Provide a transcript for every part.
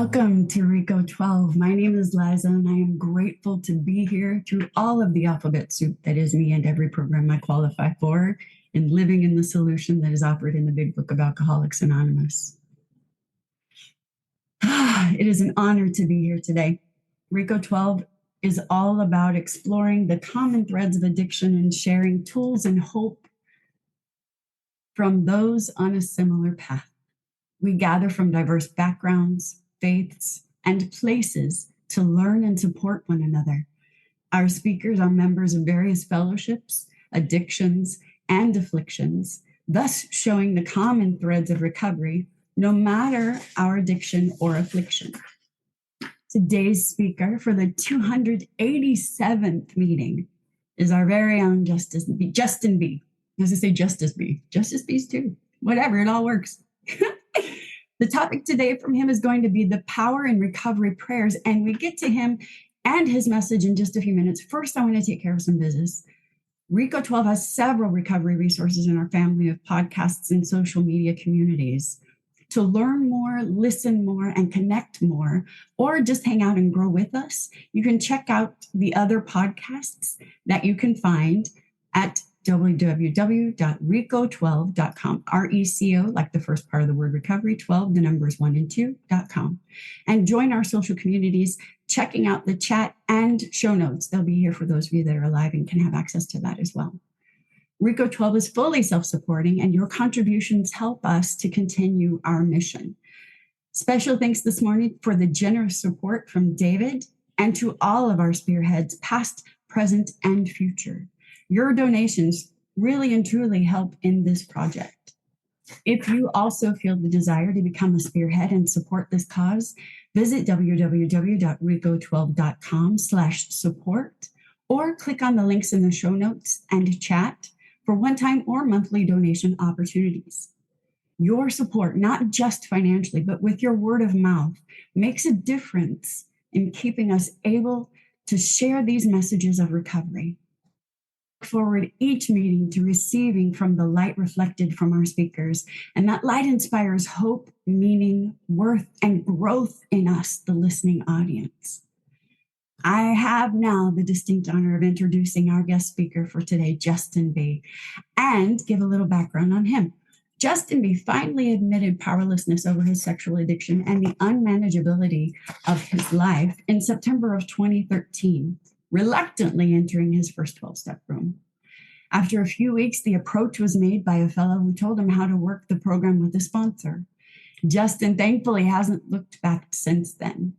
Welcome to Rico 12. My name is Liza, and I am grateful to be here through all of the alphabet soup that is me and every program I qualify for in living in the solution that is offered in the Big Book of Alcoholics Anonymous. It is an honor to be here today. Rico 12 is all about exploring the common threads of addiction and sharing tools and hope from those on a similar path. We gather from diverse backgrounds, faiths, and places to learn and support one another. Our speakers are members of various fellowships, addictions, and afflictions, thus showing the common threads of recovery, no matter our addiction or affliction. Today's speaker for the 287th meeting is our very own Justin B. As I say, Justice B. Justice B's too. Whatever, it all works. The topic today from him is going to be the power in recovery prayers, and we get to him and his message in just a few minutes. First, I want to take care of some business. Rico 12 has several recovery resources in our family of podcasts and social media communities. To learn more, listen more, and connect more, or just hang out and grow with us, you can check out the other podcasts that you can find at www.rico12.com, RECO, like the first part of the word recovery, 12, the numbers 1 and 2.com. And join our social communities, checking out the chat and show notes. They'll be here for those of you that are alive and can have access to that as well. Rico 12 is fully self-supporting, and your contributions help us to continue our mission. Special thanks this morning for the generous support from David and to all of our spearheads, past, present, and future. Your donations really and truly help in this project. If you also feel the desire to become a spearhead and support this cause, visit www.rico12.com/support or click on the links in the show notes and chat for one-time or monthly donation opportunities. Your support, not just financially, but with your word of mouth, makes a difference in keeping us able to share these messages of recovery. Forward each meeting to receiving from the light reflected from our speakers, and that light inspires hope, meaning, worth, and growth in us, the listening audience. I have now the distinct honor of introducing our guest speaker for today, Justin B., and give a little background on him. Justin B. finally admitted powerlessness over his sexual addiction and the unmanageability of his life in September of 2013. Reluctantly entering his first 12-step room. After a few weeks, the approach was made by a fellow who told him how to work the program with a sponsor. Justin thankfully hasn't looked back since then.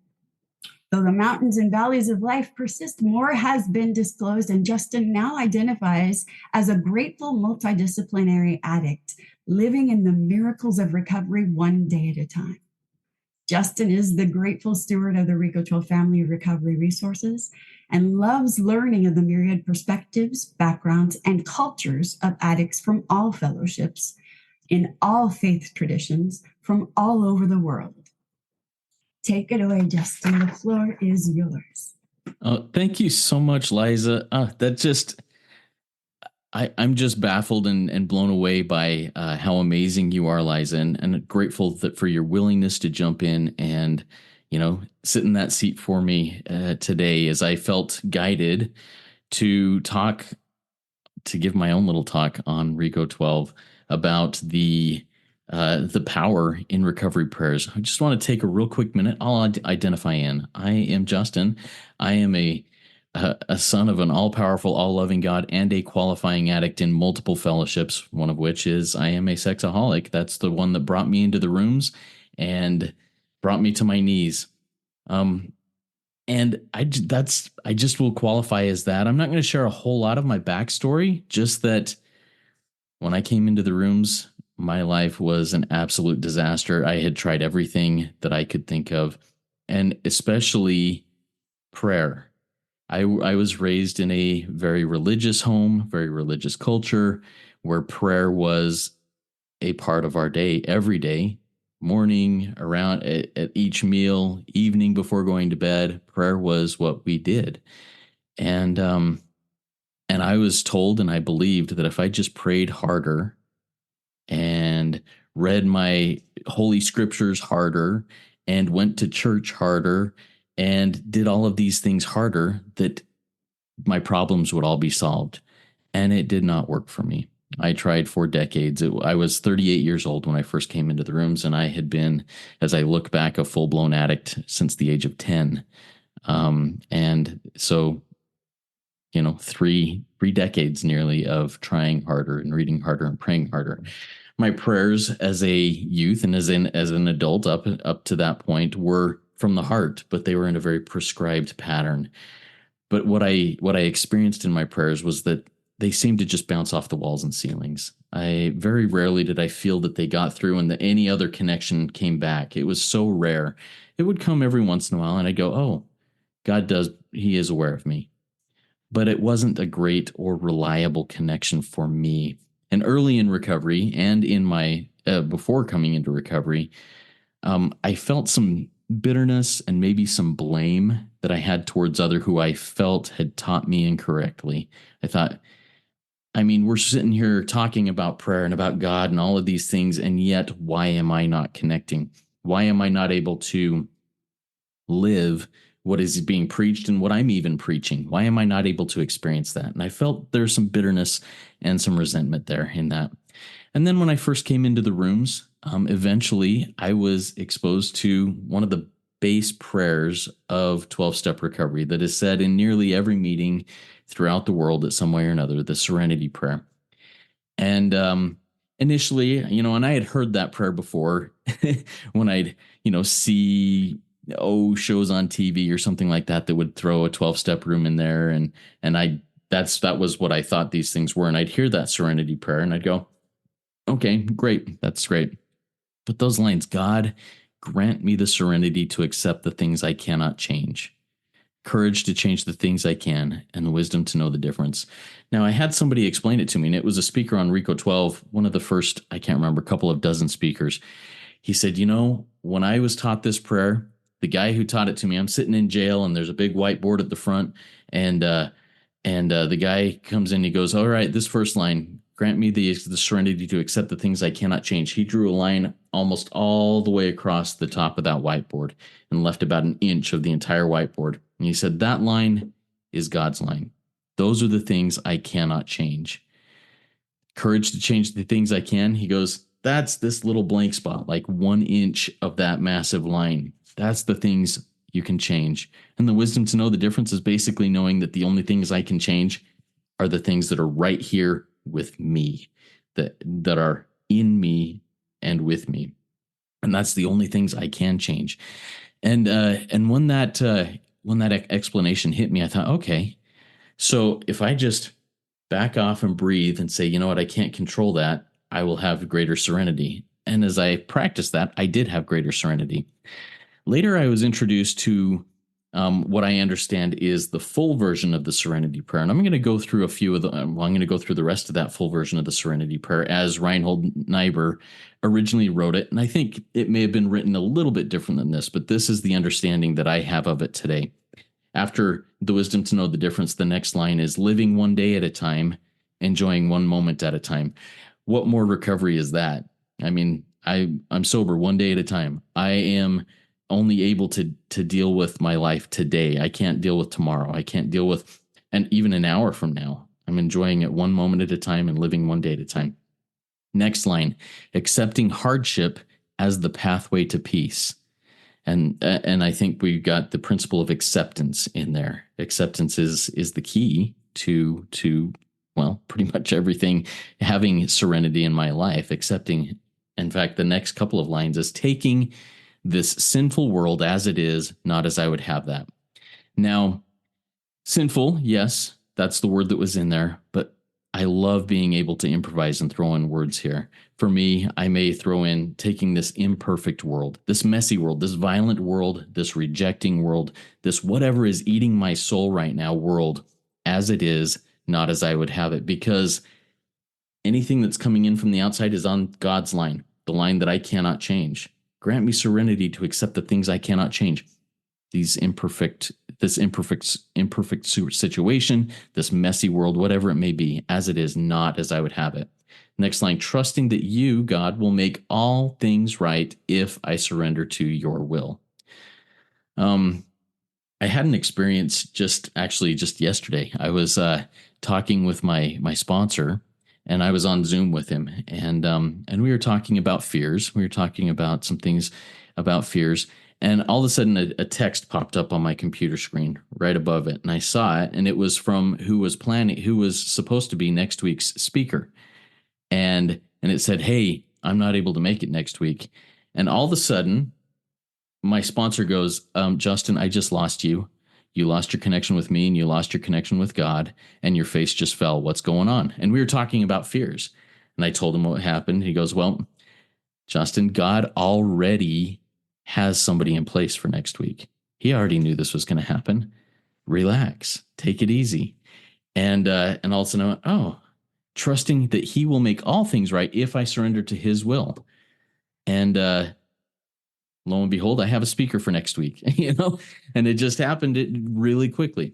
Though the mountains and valleys of life persist, more has been disclosed, and Justin now identifies as a grateful multidisciplinary addict, living in the miracles of recovery one day at a time. Justin is the grateful steward of the Rico 12 family of recovery resources and loves learning of the myriad perspectives, backgrounds, and cultures of addicts from all fellowships, in all faith traditions, from all over the world. Take it away, Justin. The floor is yours. Oh, thank you so much, Liza. I'm just baffled and blown away by how amazing you are, Liza, and grateful for your willingness to jump in and, sit in that seat for me today, as I felt guided to give my own little talk on Rico 12 about the power in recovery prayers. I just want to take a real quick minute. I'll identify in. I am Justin. I am a son of an all-powerful, all-loving God and a qualifying addict in multiple fellowships, one of which is I am a sexaholic. That's the one that brought me into the rooms and brought me to my knees. And I just will qualify as that. I'm not going to share a whole lot of my backstory, just that when I came into the rooms, my life was an absolute disaster. I had tried everything that I could think of, and especially prayer. I was raised in a very religious home, very religious culture, where prayer was a part of our day, every day, morning, around at each meal, evening before going to bed. Prayer was what we did. And I was told, and I believed, that if I just prayed harder and read my holy scriptures harder and went to church harder and did all of these things harder, that my problems would all be solved. And it did not work for me. I tried for decades. I was 38 years old when I first came into the rooms, and I had been, as I look back, a full-blown addict since the age of 10. And so, three decades nearly of trying harder and reading harder and praying harder. My prayers as a youth and as an adult up to that point were from the heart, but they were in a very prescribed pattern. But what I experienced in my prayers was that they seemed to just bounce off the walls and ceilings. I very rarely did I feel that they got through and that any other connection came back. It was so rare. It would come every once in a while, and I'd go, "Oh, He is aware of me." But it wasn't a great or reliable connection for me. And early in recovery and in my before coming into recovery, I felt some bitterness and maybe some blame that I had towards other who I felt had taught me incorrectly. I thought, we're sitting here talking about prayer and about God and all of these things, and yet why am I not connecting? Why am I not able to live what is being preached and what I'm even preaching? Why am I not able to experience that? And I felt there's some bitterness and some resentment there in that. And then when I first came into the rooms, eventually I was exposed to one of the base prayers of 12-step recovery that is said in nearly every meeting throughout the world at some way or another, the serenity prayer. And initially, and I had heard that prayer before when I'd, see shows on TV or something like that would throw a 12-step room in there. And that was what I thought these things were. And I'd hear that serenity prayer and I'd go, okay, great. That's great. But those lines, God, grant me the serenity to accept the things I cannot change, courage to change the things I can, and the wisdom to know the difference. Now, I had somebody explain it to me, and it was a speaker on Rico 12, one of the first, I can't remember, a couple of dozen speakers. He said, when I was taught this prayer, the guy who taught it to me, I'm sitting in jail, and there's a big whiteboard at the front, and the guy comes in, he goes, all right, this first line, grant me the serenity to accept the things I cannot change. He drew a line almost all the way across the top of that whiteboard and left about an inch of the entire whiteboard. And he said, that line is God's line. Those are the things I cannot change. Courage to change the things I can. He goes, that's this little blank spot, like 1 inch of that massive line. That's the things you can change. And the wisdom to know the difference is basically knowing that the only things I can change are the things that are right here with me, that are in me and with me. And that's the only things I can change. And when that explanation hit me, I thought, okay, so if I just back off and breathe and say, you know what, I can't control that, I will have greater serenity. And as I practiced that, I did have greater serenity. Later, I was introduced to what I understand is the full version of the Serenity Prayer. And I'm going to go through a few of the, I'm going to go through the rest of that full version of the Serenity Prayer as Reinhold Niebuhr originally wrote it. And I think it may have been written a little bit different than this, but this is the understanding that I have of it today. After the wisdom to know the difference, the next line is living one day at a time, enjoying one moment at a time. What more recovery is that? I'm sober one day at a time. I am only able to deal with my life today. I can't deal with tomorrow. I can't deal with, and even an hour from now. I'm enjoying it one moment at a time and living one day at a time. Next line, accepting hardship as the pathway to peace. And I think we got the principle of acceptance in there. Acceptance is the key to pretty much everything, having serenity in my life. Accepting, in fact, the next couple of lines is taking this sinful world as it is, not as I would have that. Now, sinful, yes, that's the word that was in there, but I love being able to improvise and throw in words here. For me, I may throw in taking this imperfect world, this messy world, this violent world, this rejecting world, this whatever is eating my soul right now world, as it is, not as I would have it, because anything that's coming in from the outside is on God's line, the line that I cannot change. Grant me serenity to accept the things I cannot change. This imperfect situation, this messy world, whatever it may be, as it is, not as I would have it. Next line, trusting that you, God, will make all things right if I surrender to your will. I had an experience just yesterday. I was talking with my sponsor, and I was on Zoom with him, and we were talking about fears. We were talking about some things about fears, and all of a sudden a text popped up on my computer screen right above it, and I saw it, and it was from who was supposed to be next week's speaker, and it said, "Hey, I'm not able to make it next week," and all of a sudden my sponsor goes, Justin, I just lost you. You lost your connection with me and you lost your connection with God, and your face just fell. What's going on? And we were talking about fears. And I told him what happened. He goes, well, Justin, God already has somebody in place for next week. He already knew this was going to happen. Relax, take it easy. And all of a sudden I went, oh, trusting that he will make all things right if I surrender to his will. And lo and behold, I have a speaker for next week, and it just happened really quickly.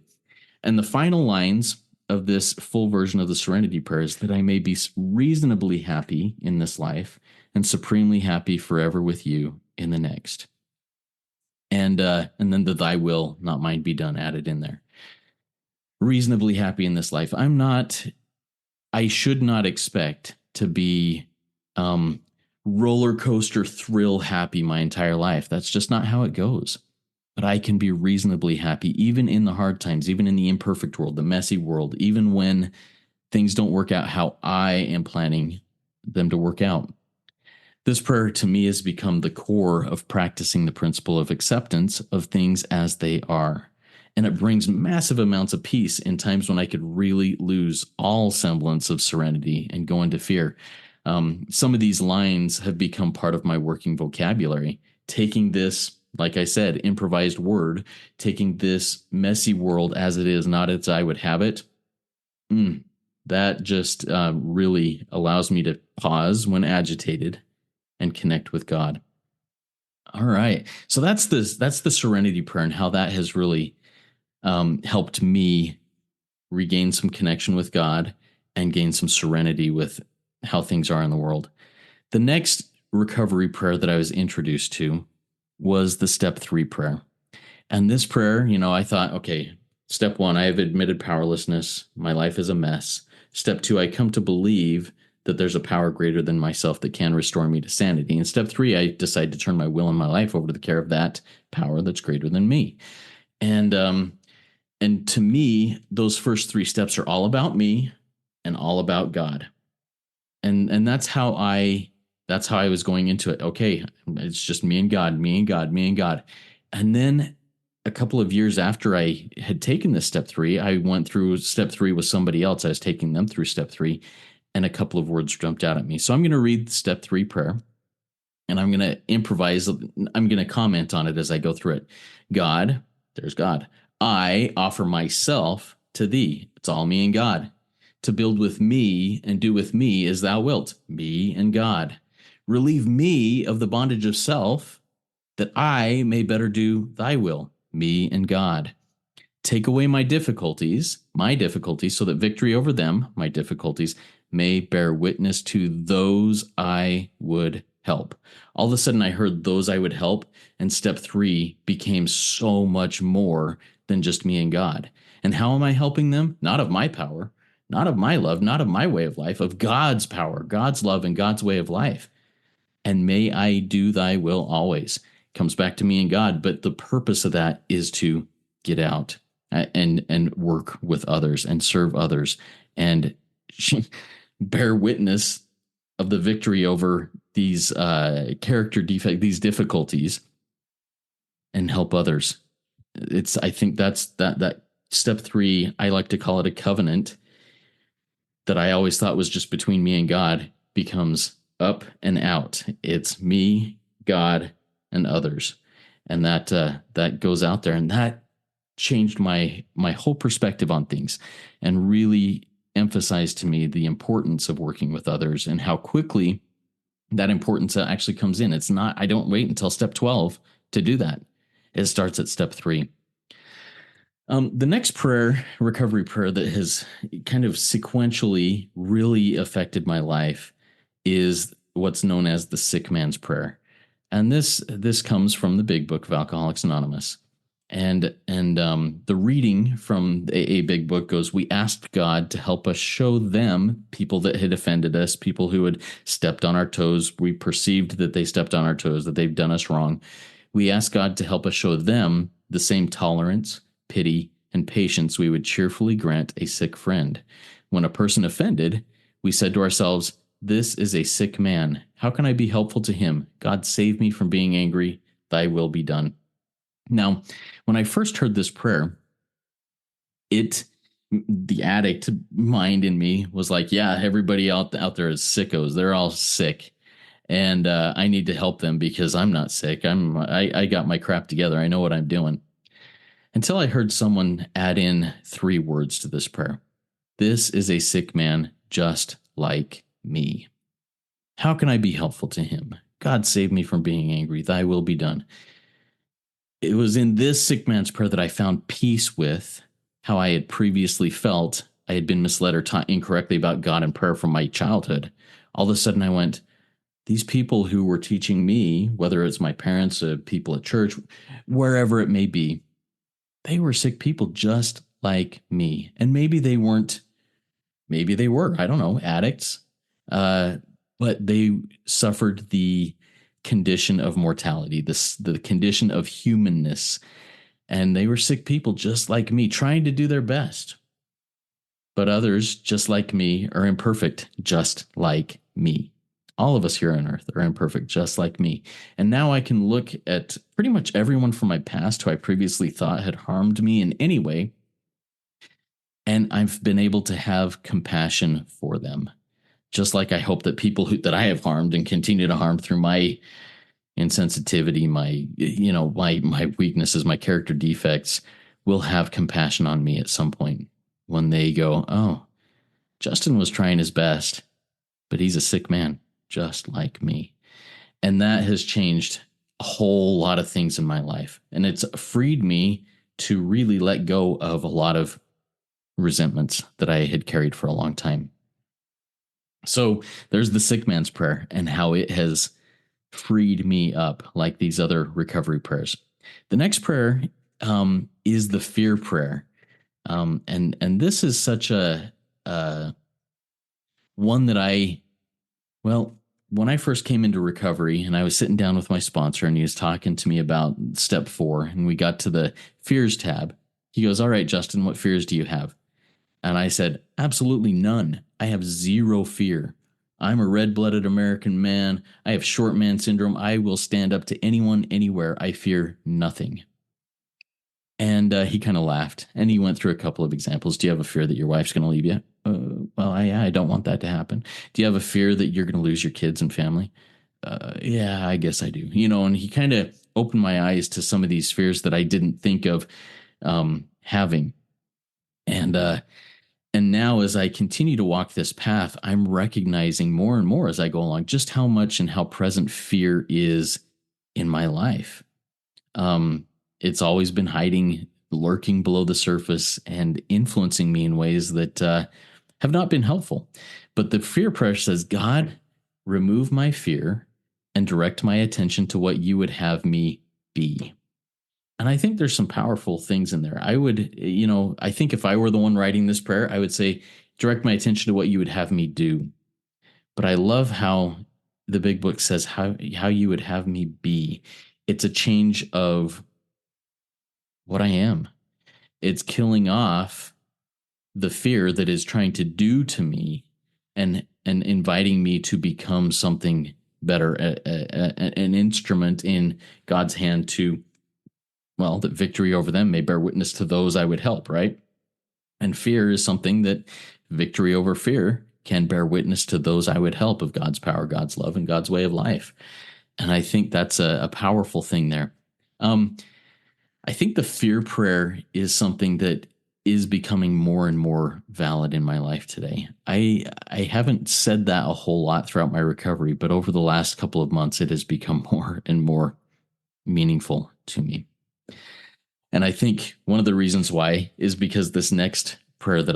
And the final lines of this full version of the Serenity Prayer is that I may be reasonably happy in this life and supremely happy forever with you in the next. And then the thy will, not mine, be done added in there. Reasonably happy in this life. I should not expect to be roller coaster thrill happy my entire life. That's just not how it goes. But I can be reasonably happy even in the hard times, even in the imperfect world, the messy world, even when things don't work out how I am planning them to work out. This prayer to me has become the core of practicing the principle of acceptance of things as they are. And it brings massive amounts of peace in times when I could really lose all semblance of serenity and go into fear. Some of these lines have become part of my working vocabulary. Taking this, like I said, improvised word, taking this messy world as it is, not as I would have it, that just really allows me to pause when agitated and connect with God. All right. So that's the Serenity Prayer and how that has really helped me regain some connection with God and gain some serenity with how things are in the world. The next recovery prayer that I was introduced to was the step 3 prayer. And this prayer, I thought, okay, step 1, I have admitted powerlessness. My life is a mess. Step 2, I come to believe that there's a power greater than myself that can restore me to sanity. And step 3, I decide to turn my will and my life over to the care of that power that's greater than me. And to me, those first 3 steps are all about me and all about God. And that's how I was going into it. Okay, it's just me and God, me and God, me and God. And then a couple of years after I had taken this step 3, I went through step 3 with somebody else. I was taking them through step 3, and a couple of words jumped out at me. So I'm going to read step 3 prayer, and I'm going to improvise. I'm going to comment on it as I go through it. God, there's God. I offer myself to thee. It's all me and God. To build with me and do with me as thou wilt, me and God. Relieve me of the bondage of self, that I may better do thy will, me and God. Take away my difficulties, so that victory over them, my difficulties, may bear witness to those I would help. All of a sudden I heard those I would help, and step 3 became so much more than just me and God. And how am I helping them? Not of my power, not of my love, not of my way of life, of God's power, God's love, and God's way of life. And may I do thy will always. Comes back to me and God, but the purpose of that is to get out and work with others and serve others and bear witness of the victory over these character defects, these difficulties, and help others. I think that's that step 3. I like to call it a covenant that I always thought was just between me and God becomes up and out. It's me, God, and others. And that goes out there, and that changed my whole perspective on things and really emphasized to me the importance of working with others and how quickly that importance actually comes in. It's not, I don't wait until step 12 to do that. It starts at step 3. The next prayer, recovery prayer, that has kind of sequentially really affected my life is what's known as the sick man's prayer. And this comes from the big book of Alcoholics Anonymous. And the reading from a big book goes, we asked God to help us show them, people that had offended us, people who had stepped on our toes. We perceived that they stepped on our toes, that they've done us wrong. We asked God to help us show them the same tolerance, pity, and patience we would cheerfully grant a sick friend. When a person offended, we said to ourselves, this is a sick man. How can I be helpful to him? God, save me from being angry. Thy will be done. Now, when I first heard this prayer, the addict mind in me was like, yeah, everybody out there is sickos. They're all sick. And I need to help them because I'm not sick. I got my crap together. I know what I'm doing. Until I heard someone add in 3 words to this prayer. This is a sick man just like me. How can I be helpful to him? God, save me from being angry. Thy will be done. It was in this sick man's prayer that I found peace with how I had previously felt. I had been misled or taught incorrectly about God and prayer from my childhood. All of a sudden I went, these people who were teaching me, whether it's my parents, people at church, wherever it may be, they were sick people just like me. And maybe they weren't, maybe they were, I don't know, addicts. But they suffered the condition of mortality, the condition of humanness. And they were sick people just like me, trying to do their best. But others, just like me, are imperfect, just like me. All of us here on earth are imperfect, just like me. And now I can look at pretty much everyone from my past who I previously thought had harmed me in any way, and I've been able to have compassion for them. Just like I hope that people that I have harmed and continue to harm through my insensitivity, my weaknesses, my character defects, will have compassion on me at some point when they go, oh, Justin was trying his best, but he's a sick man, just like me. And that has changed a whole lot of things in my life. And it's freed me to really let go of a lot of resentments that I had carried for a long time. So there's the sick man's prayer and how it has freed me up, like these other recovery prayers. The next prayer is the fear prayer. And this is such a one that when I first came into recovery and I was sitting down with my sponsor and he was talking to me about step 4 and we got to the fears tab, he goes, all right, Justin, what fears do you have? And I said, absolutely none. I have zero fear. I'm a red-blooded American man. I have short man syndrome. I will stand up to anyone, anywhere. I fear nothing. And he kind of laughed and he went through a couple of examples. Do you have a fear that your wife's going to leave you? I don't want that to happen. Do you have a fear that you're going to lose your kids and family? Yeah, I guess I do. And he kind of opened my eyes to some of these fears that I didn't think of having. And now, as I continue to walk this path, I'm recognizing more and more as I go along just how much and how present fear is in my life. It's always been hiding, lurking below the surface, and influencing me in ways that have not been helpful. But the fear prayer says, God, remove my fear and direct my attention to what you would have me be. And I think there's some powerful things in there. I think if I were the one writing this prayer, I would say, direct my attention to what you would have me do. But I love how the big book says how you would have me be. It's a change of what I am. It's killing off the fear that is trying to do to me and inviting me to become something better, an instrument in God's hand to, well, that victory over them may bear witness to those I would help, right? And fear is something that victory over fear can bear witness to those I would help of God's power, God's love, and God's way of life. And I think that's a powerful thing there. I think the fear prayer is something that is becoming more and more valid in my life today. I haven't said that a whole lot throughout my recovery, but over the last couple of months, it has become more and more meaningful to me. And I think one of the reasons why is because this next prayer that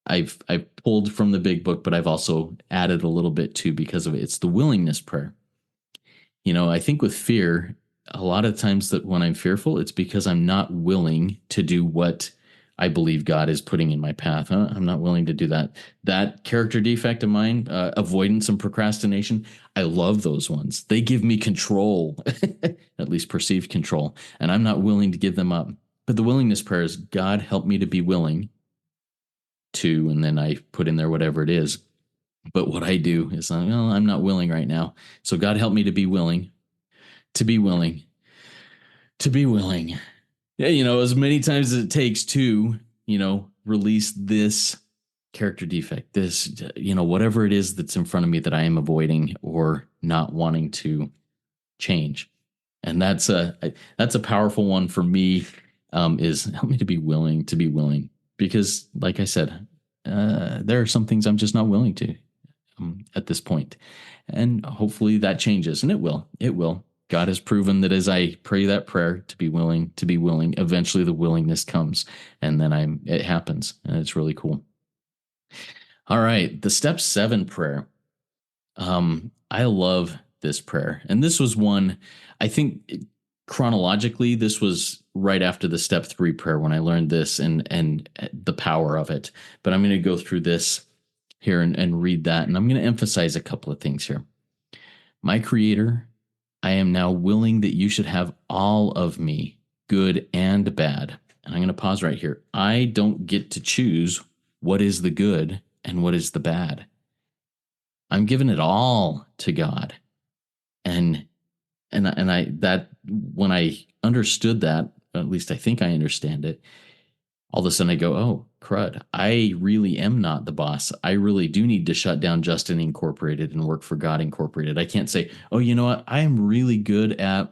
I've pulled from the big book, but I've also added a little bit too because of it. It's the willingness prayer. I think with fear, a lot of times that when I'm fearful, it's because I'm not willing to do what I believe God is putting in my path. I'm not willing to do that. That character defect of mine, avoidance and procrastination, I love those ones. They give me control, at least perceived control, and I'm not willing to give them up. But the willingness prayer is, God, help me to be willing to, and then I put in there whatever it is. But what I do is, well, I'm not willing right now. So God, help me to be willing, to be willing, to be willing. Yeah, as many times as it takes to, release this character defect, this, whatever it is that's in front of me that I am avoiding or not wanting to change. And that's a powerful one for me, is help me to be willing, because like I said, there are some things I'm just not willing to, at this point. And hopefully that changes, and it will. God has proven that as I pray that prayer to be willing, eventually the willingness comes, and then it happens, and it's really cool. All right, the step 7 prayer. I love this prayer, and this was one, I think chronologically, this was right after the step 3 prayer when I learned this and the power of it. But I'm going to go through this here and read that, and I'm going to emphasize a couple of things here. My Creator, I am now willing that you should have all of me, good and bad. And I'm going to pause right here. I don't get to choose what is the good and what is the bad. I'm giving it all to God. And that when I understood that, at least I think I understand it, all of a sudden I go, oh, crud, I really am not the boss. I really do need to shut down Justin Incorporated and work for God Incorporated. I can't say, oh, you know what? I am really good at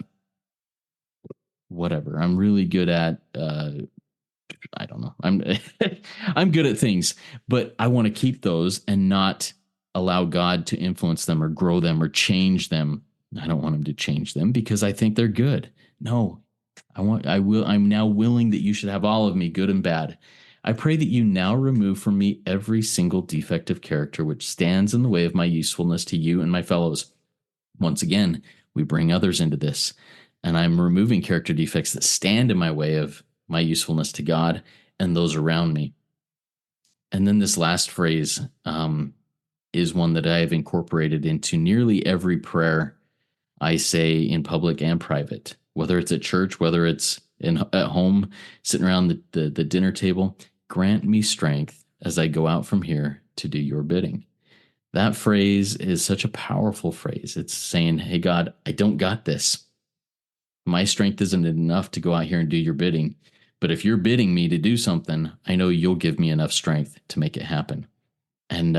whatever. I'm really good at, I don't know. I'm good at things, but I want to keep those and not allow God to influence them or grow them or change them. I don't want him to change them because I think they're good. No, I'm now willing that you should have all of me, good and bad. I pray that you now remove from me every single defect of character which stands in the way of my usefulness to you and my fellows. Once again, we bring others into this, and I'm removing character defects that stand in my way of my usefulness to God and those around me. And then this last phrase is one that I have incorporated into nearly every prayer I say in public and private, whether it's at church, whether it's at home, sitting around the dinner table. Grant me strength as I go out from here to do your bidding. That phrase is such a powerful phrase. It's saying, hey, God, I don't got this. My strength isn't enough to go out here and do your bidding. But if you're bidding me to do something, I know you'll give me enough strength to make it happen. And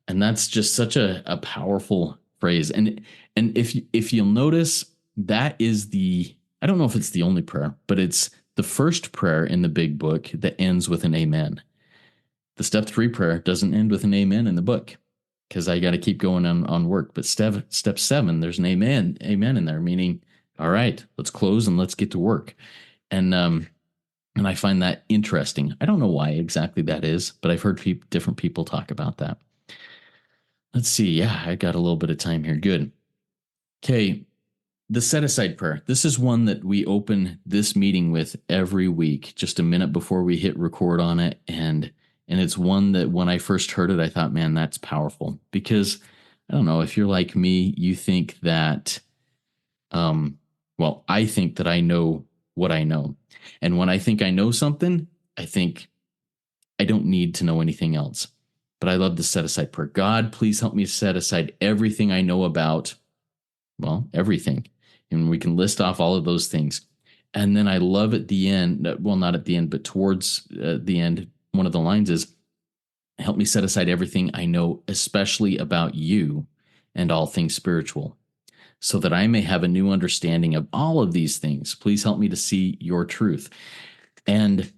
that's just such a powerful phrase. And if you'll notice, that is I don't know if it's the only prayer, but it's the first prayer in the big book that ends with an amen. The step 3 prayer doesn't end with an amen in the book because I got to keep going on work. But step 7, there's an amen in there, meaning, all right, let's close and let's get to work. And I find that interesting. I don't know why exactly that is, but I've heard different people talk about that. Let's see. Yeah, I got a little bit of time here. Good. Okay. The set aside prayer. This is one that we open this meeting with every week, just a minute before we hit record on it. And it's one that when I first heard it, I thought, man, that's powerful. Because I don't know if you're like me, you think that, I think that I know what I know. And when I think I know something, I think I don't need to know anything else. But I love the set aside prayer. God, please help me set aside everything I know about, everything. And we can list off all of those things. And then I love at the end, not at the end, but towards the end, one of the lines is, help me set aside everything I know, especially about you and all things spiritual, so that I may have a new understanding of all of these things. Please help me to see your truth. And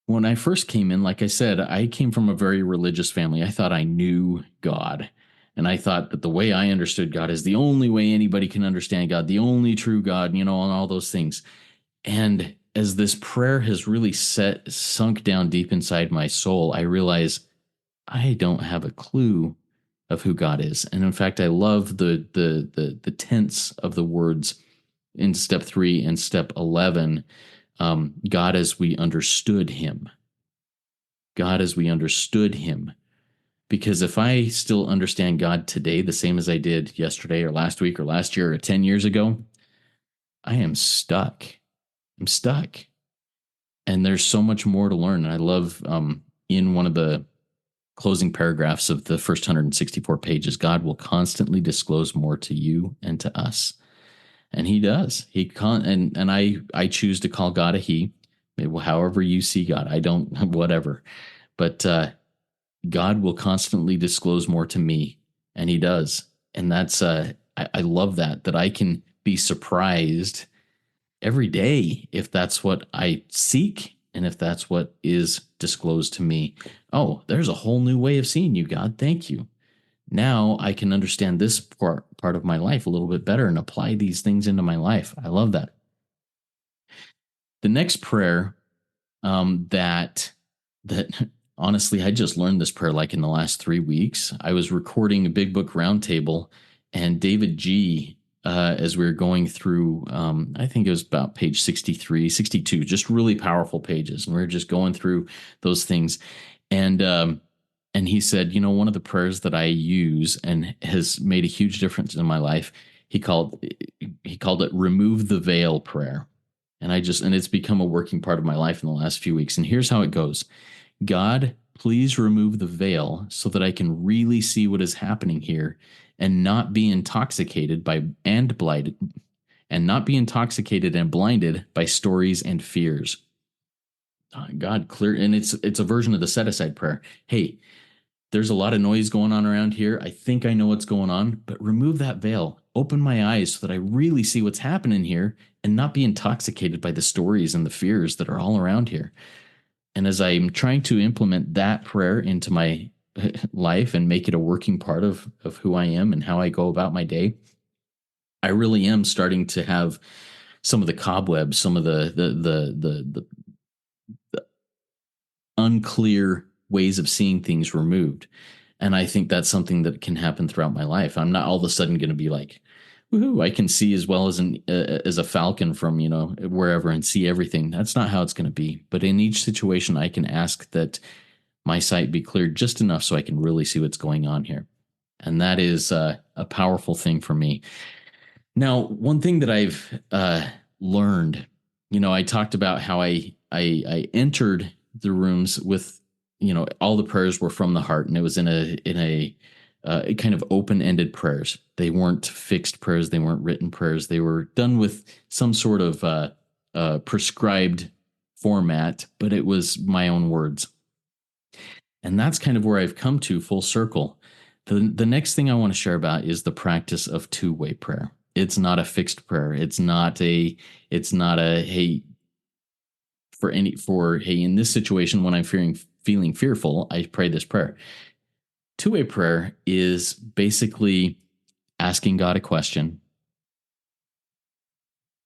when I first came in, like I said, I came from a very religious family. I thought I knew God. And I thought that the way I understood God is the only way anybody can understand God, the only true God, and all those things. And as this prayer has really sunk down deep inside my soul, I realize I don't have a clue of who God is. And in fact, I love the tense of the words in step 3 and step 11. God as we understood him. God as we understood him. Because if I still understand God today the same as I did yesterday or last week or last year or 10 years ago, I am stuck. I'm stuck. And there's so much more to learn. And I love in one of the closing paragraphs of the first 164 pages, God will constantly disclose more to you and to us. And he does. And I choose to call God a he. However you see God, I don't, whatever. But God will constantly disclose more to me, and he does. And that's I love that I can be surprised every day if that's what I seek and if that's what is disclosed to me. Oh, there's a whole new way of seeing you, God. Thank you. Now I can understand this part of my life a little bit better and apply these things into my life. I love that. The next prayer that honestly, I just learned this prayer like in the last 3 weeks. I was recording a Big Book Roundtable, and David G, as we were going through, I think it was about page 63, 62, just really powerful pages. And we were just going through those things. And he said, one of the prayers that I use and has made a huge difference in my life, he called it remove the veil prayer. And it's become a working part of my life in the last few weeks. And here's how it goes. God, please remove the veil so that I can really see what is happening here and not be intoxicated and blinded by stories and fears. God, clear. And it's a version of the set aside prayer. Hey, there's a lot of noise going on around here. I think I know what's going on, but remove that veil. Open my eyes so that I really see what's happening here and not be intoxicated by the stories and the fears that are all around here. And as I'm trying to implement that prayer into my life and make it a working part of who I am and how I go about my day, I really am starting to have some of the cobwebs, some of the unclear ways of seeing things removed. And I think that's something that can happen throughout my life. I'm not all of a sudden going to be like, woohoo, I can see as well as as a falcon from, wherever and see everything. That's not how it's going to be. But in each situation, I can ask that my sight be cleared just enough so I can really see what's going on here. And that is a powerful thing for me. Now, one thing that I've learned, I talked about how I entered the rooms with, all the prayers were from the heart, and it was in a kind of open-ended prayers. They weren't fixed prayers. They weren't written prayers. They were done with some sort of prescribed format, but it was my own words. And that's kind of where I've come to full circle. The next thing I want to share about is the practice of two-way prayer. It's not a fixed prayer. It's not a hey, hey, in this situation when I'm feeling fearful, I pray this prayer. Two-way prayer is basically asking God a question,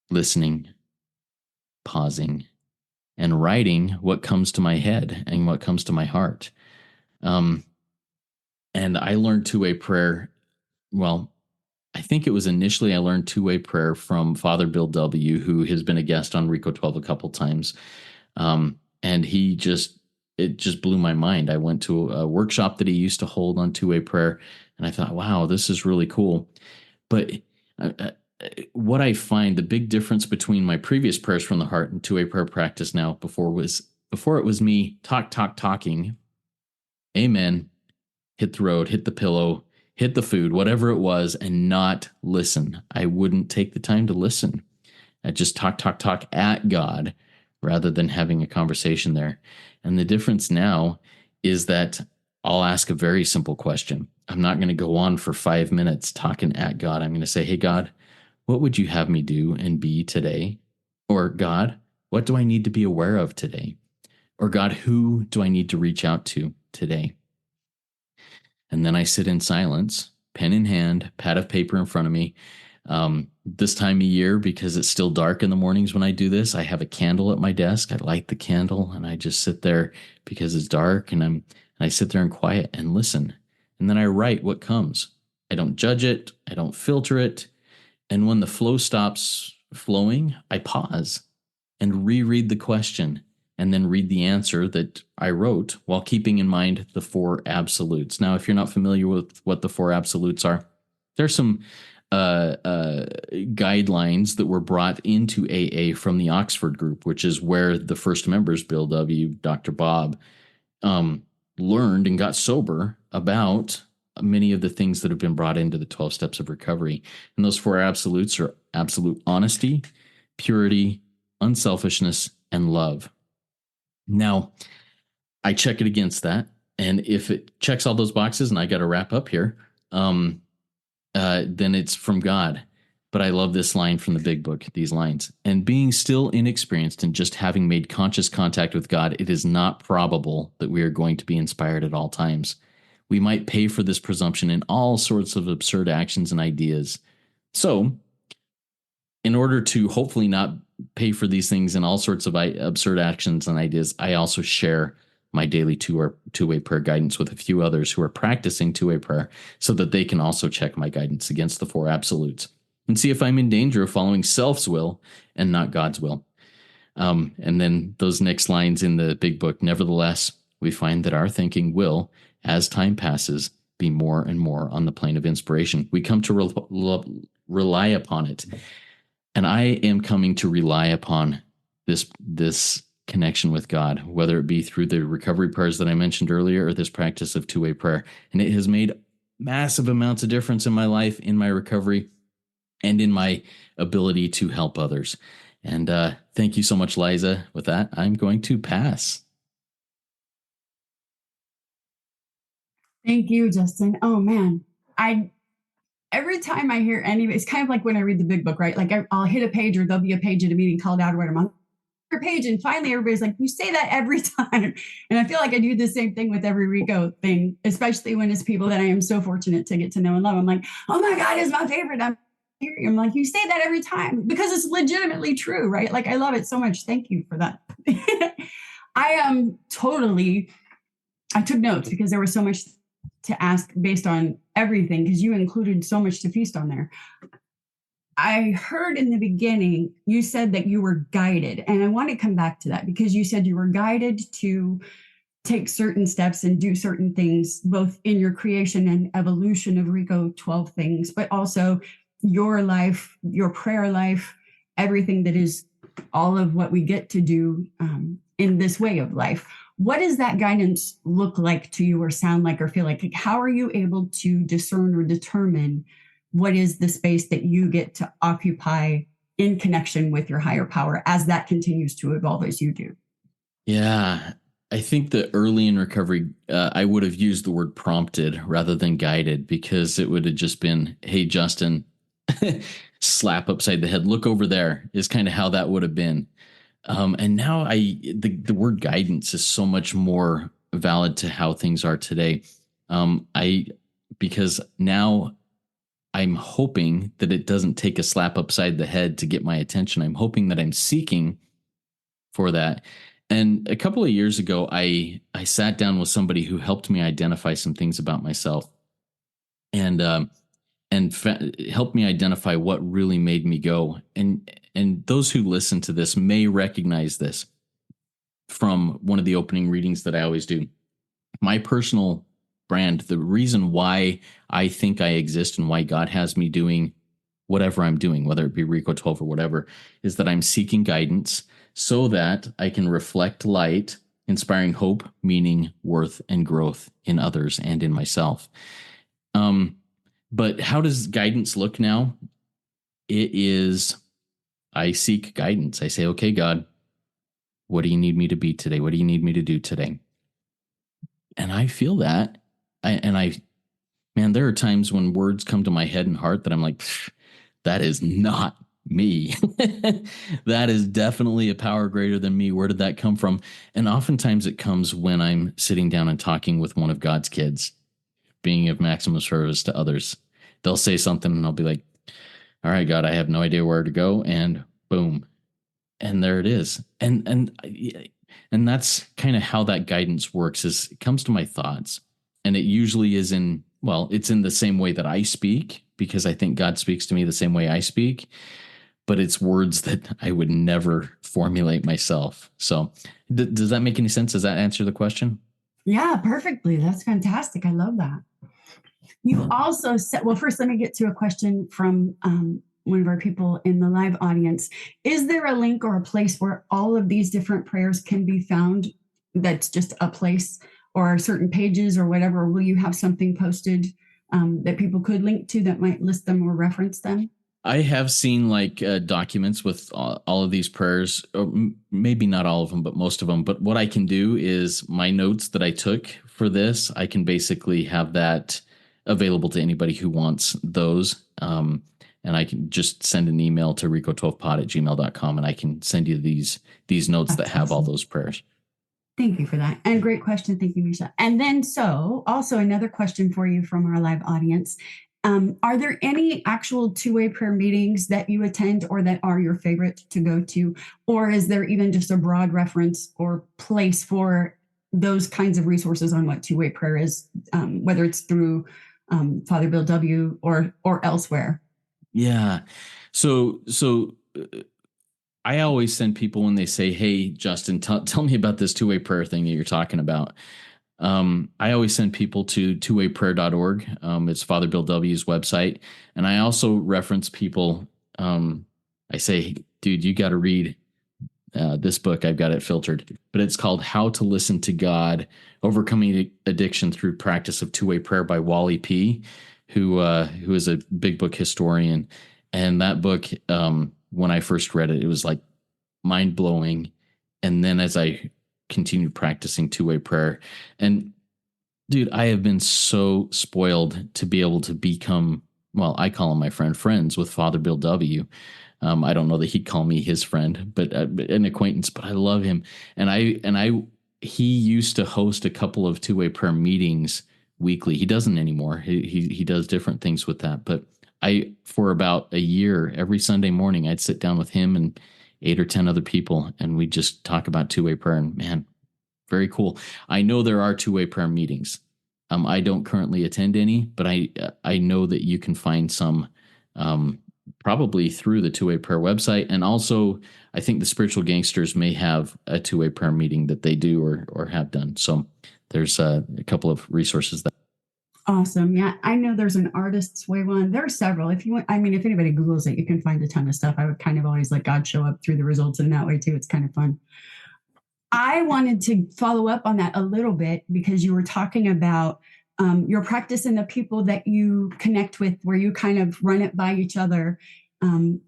listening, pausing, and writing what comes to my head and what comes to my heart. And I learned two-way prayer. Well, I think it was initially I learned two-way prayer from Father Bill W., who has been a guest on Rico 12 a couple times. And it just blew my mind. I went to a workshop that he used to hold on two-way prayer, and I thought, wow, this is really cool. But what I find the big difference between my previous prayers from the heart and two-way prayer practice now before it was me talking, amen, hit the road, hit the pillow, hit the food, whatever it was, and not listen. I wouldn't take the time to listen. I just talk at God rather than having a conversation there. And the difference now is that I'll ask a very simple question. I'm not going to go on for 5 minutes talking at God. I'm going to say, hey, God, what would you have me do and be today? Or God, what do I need to be aware of today? Or God, who do I need to reach out to today? And then I sit in silence pen in hand, pad of paper in front of me. This time of year, because it's still dark in the mornings when I do this, I have a candle at my desk. I light the candle and I just sit there because it's dark, and I sit there in quiet and listen. And then I write what comes. I don't judge it. I don't filter it. And when the flow stops flowing, I pause and reread the question and then read the answer that I wrote while keeping in mind the four absolutes. Now, if you're not familiar with what the four absolutes are, there's some guidelines that were brought into AA from the Oxford group, which is where the first members, Bill W., Dr. Bob, learned and got sober about many of the things that have been brought into the 12 steps of recovery. And those four absolutes are absolute honesty, purity, unselfishness, and love. Now, I check it against that. And if it checks all those boxes, and I got to wrap up here, then it's from God. But I love this line from the big book, these lines. And being still inexperienced and just having made conscious contact with God, it is not probable that we are going to be inspired at all times. We might pay for this presumption in all sorts of absurd actions and ideas. So, in order to hopefully not pay for these things in all sorts of absurd actions and ideas, I also share my daily two-way prayer guidance with a few others who are practicing two-way prayer so that they can also check my guidance against the four absolutes and see if I'm in danger of following self's will and not God's will. And then those next lines in the big book, nevertheless, we find that our thinking will, as time passes, be more and more on the plane of inspiration. We come to rely upon it. And I am coming to rely upon this connection with God, whether it be through the recovery prayers that I mentioned earlier or this practice of two-way prayer. And it has made massive amounts of difference in my life, in my recovery, and in my ability to help others. And thank you so much, Liza. With that, I'm going to pass. Thank you, Justin. Oh man, every time I hear any, it's kind of like when I read the big book, right? Like I'll hit a page, or there'll be a page at a meeting called out or whatever. I'm on your page, and finally everybody's like, "You say that every time," and I feel like I do the same thing with every Rico thing, especially when it's people that I am so fortunate to get to know and love. I'm like, "Oh my God, it's my favorite." I'm like, "You say that every time," because it's legitimately true, right? Like I love it so much. Thank you for that. I am totally. I took notes because there was so much to ask based on everything, because you included so much to feast on there. I heard in the beginning, you said that you were guided, and I want to come back to that because you said you were guided to take certain steps and do certain things, both in your creation and evolution of Rico 12 things, but also your life, your prayer life, everything that is all of what we get to do in this way of life. What does that guidance look like to you, or sound like, or feel like? Like, how are you able to discern or determine what is the space that you get to occupy in connection with your higher power as that continues to evolve as you do? Yeah, I think that early in recovery, I would have used the word prompted rather than guided, because it would have just been, "Hey, Justin," slap upside the head, "look over there," is kind of how that would have been. And now the word guidance is so much more valid to how things are today. Because now I'm hoping that it doesn't take a slap upside the head to get my attention. I'm hoping that I'm seeking for that. And a couple of years ago, I sat down with somebody who helped me identify some things about myself, and helped me identify what really made me go. And those who listen to this may recognize this from one of the opening readings that I always do. My personal brand, the reason why I think I exist and why God has me doing whatever I'm doing, whether it be Rico 12 or whatever, is that I'm seeking guidance so that I can reflect light, inspiring hope, meaning, worth, and growth in others and in myself. But how does guidance look now? It is, I seek guidance. I say, "Okay, God, what do you need me to be today? What do you need me to do today?" And I feel that. Man, there are times when words come to my head and heart that I'm like, that is not me. That is definitely a power greater than me. Where did that come from? And oftentimes it comes when I'm sitting down and talking with one of God's kids, being of maximum service to others. they'll say something and I'll be like, all right, God, I have no idea where to go. And boom. And there it is. And that's kind of how that guidance works is it comes to my thoughts. And it usually is it's in the same way that I speak, because I think God speaks to me the same way I speak, but it's words that I would never formulate myself. So does that make any sense? Does that answer the question? Yeah, perfectly. That's fantastic. I love that. You also said, well, first, let me get to a question from one of our people in the live audience. Is there a link or a place where all of these different prayers can be found? That's just a place or certain pages or whatever? Or will you have something posted that people could link to that might list them or reference them? I have seen like documents with all of these prayers, or maybe not all of them, but most of them. But what I can do is my notes that I took for this, I can basically have that available to anybody who wants those. And I can just send an email to rico12pod@gmail.com and I can send you these notes that have all those prayers. Thank you for that. And great question. Thank you, Misha. And then, so also another question for you from our live audience. Are there any actual two-way prayer meetings that you attend or that are your favorite to go to? Or is there even just a broad reference or place for those kinds of resources on what two-way prayer is, whether it's through Father Bill W. or elsewhere? Yeah. So I always send people when they say, "Hey, Justin, tell me about this two-way prayer thing that you're talking about." I always send people to twowayprayer.org. It's Father Bill W's website. And I also reference people. I say, dude, you got to read this book. I've got it filtered, but it's called How to Listen to God, Overcoming Addiction Through Practice of Two-Way Prayer by Wally P., who is a big book historian. And that book, when I first read it, it was like mind blowing. And then as I continued practicing two-way prayer, and dude, I have been so spoiled to be able to become, well, I call him my friends with Father Bill W. I don't know that he'd call me his friend, but an acquaintance, but I love him. He used to host a couple of two-way prayer meetings weekly. He doesn't anymore. He does different things with that. But for about a year, every Sunday morning, I'd sit down with him and 8 or 10 other people, and we just talk about two-way prayer. And man, very cool. I know there are two-way prayer meetings. I don't currently attend any, but I know that you can find some, probably through the two-way prayer website. And also, I think the Spiritual Gangsters may have a two-way prayer meeting that they do or have done. So there's a couple of resources there. Awesome. Yeah, I know there's an Artist's Way one. There are several. If you want, I mean, if anybody Googles it, you can find a ton of stuff. I would kind of always let God show up through the results in that way too. It's kind of fun. I wanted to follow up on that a little bit because you were talking about your practice and the people that you connect with, where you kind of run it by each other. In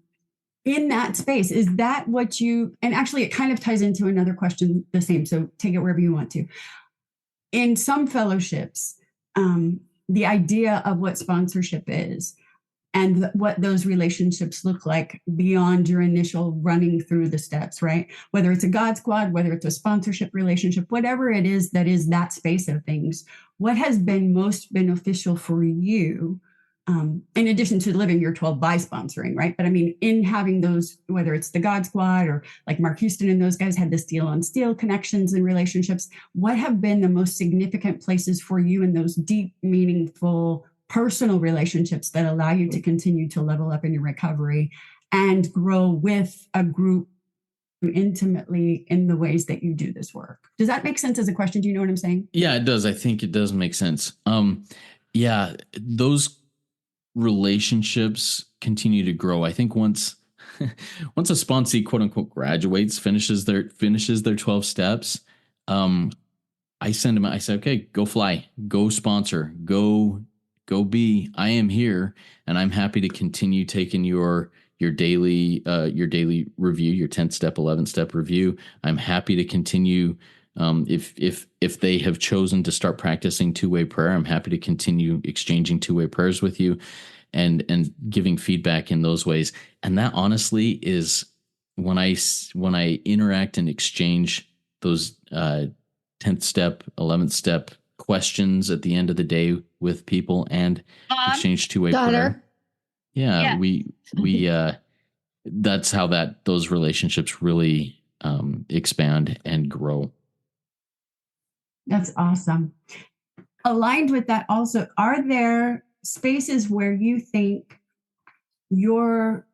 that space, is that what you, and actually it kind of ties into another question the same, so take it wherever you want to. In some fellowships, the idea of what sponsorship is and what those relationships look like beyond your initial running through the steps, right? Whether it's a God squad, whether it's a sponsorship relationship, whatever it is that space of things, what has been most beneficial for you, in addition to living your 12 by sponsoring, right? But I mean, in having those, whether it's the God squad or like Mark Houston and those guys had the steel on steel connections and relationships, what have been the most significant places for you in those deep, meaningful, personal relationships that allow you to continue to level up in your recovery and grow with a group intimately in the ways that you do this work? Does that make sense as a question? Do you know what I'm saying? Yeah, it does. I think it does make sense. Yeah, those relationships continue to grow. I think once once a sponsee quote unquote graduates, finishes their 12 steps, I send them, I say, okay, go fly, go sponsor, go be, I am here. And I'm happy to continue taking your daily review, your 10th step, 11th step review. I'm happy to continue. If they have chosen to start practicing two-way prayer, I'm happy to continue exchanging two-way prayers with you and giving feedback in those ways. And that honestly is when I interact and exchange those 10th step, 11th step questions at the end of the day with people and exchange two-way prayer. Daughter. Yeah, Yeah. we that's how those relationships really expand and grow. That's awesome. Aligned with that also, are there spaces where you think your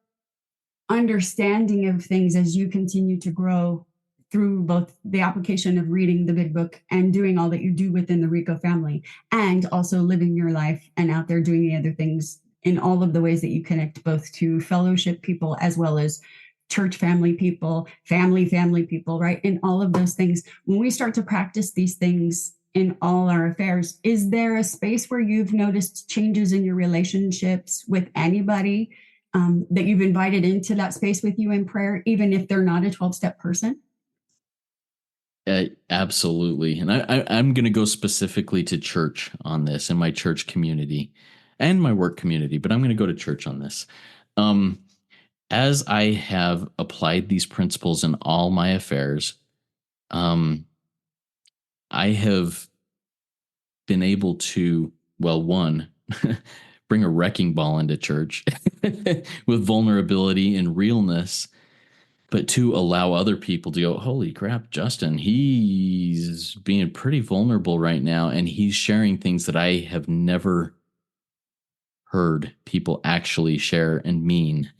understanding of things as you continue to grow through both the application of reading the big book and doing all that you do within the Rico family, and also living your life and out there doing the other things in all of the ways that you connect both to fellowship people as well as church family people, family people, right? In all of those things, when we start to practice these things in all our affairs, is there a space where you've noticed changes in your relationships with anybody that you've invited into that space with you in prayer, even if they're not a 12-step person? Absolutely. And I'm going to go specifically to church on this, and my church community and my work community, but I'm going to go to church on this. As I have applied these principles in all my affairs, I have been able to, well, one, bring a wrecking ball into church with vulnerability and realness, but to allow other people to go, holy crap, Justin, he's being pretty vulnerable right now, and he's sharing things that I have never heard people actually share and mean.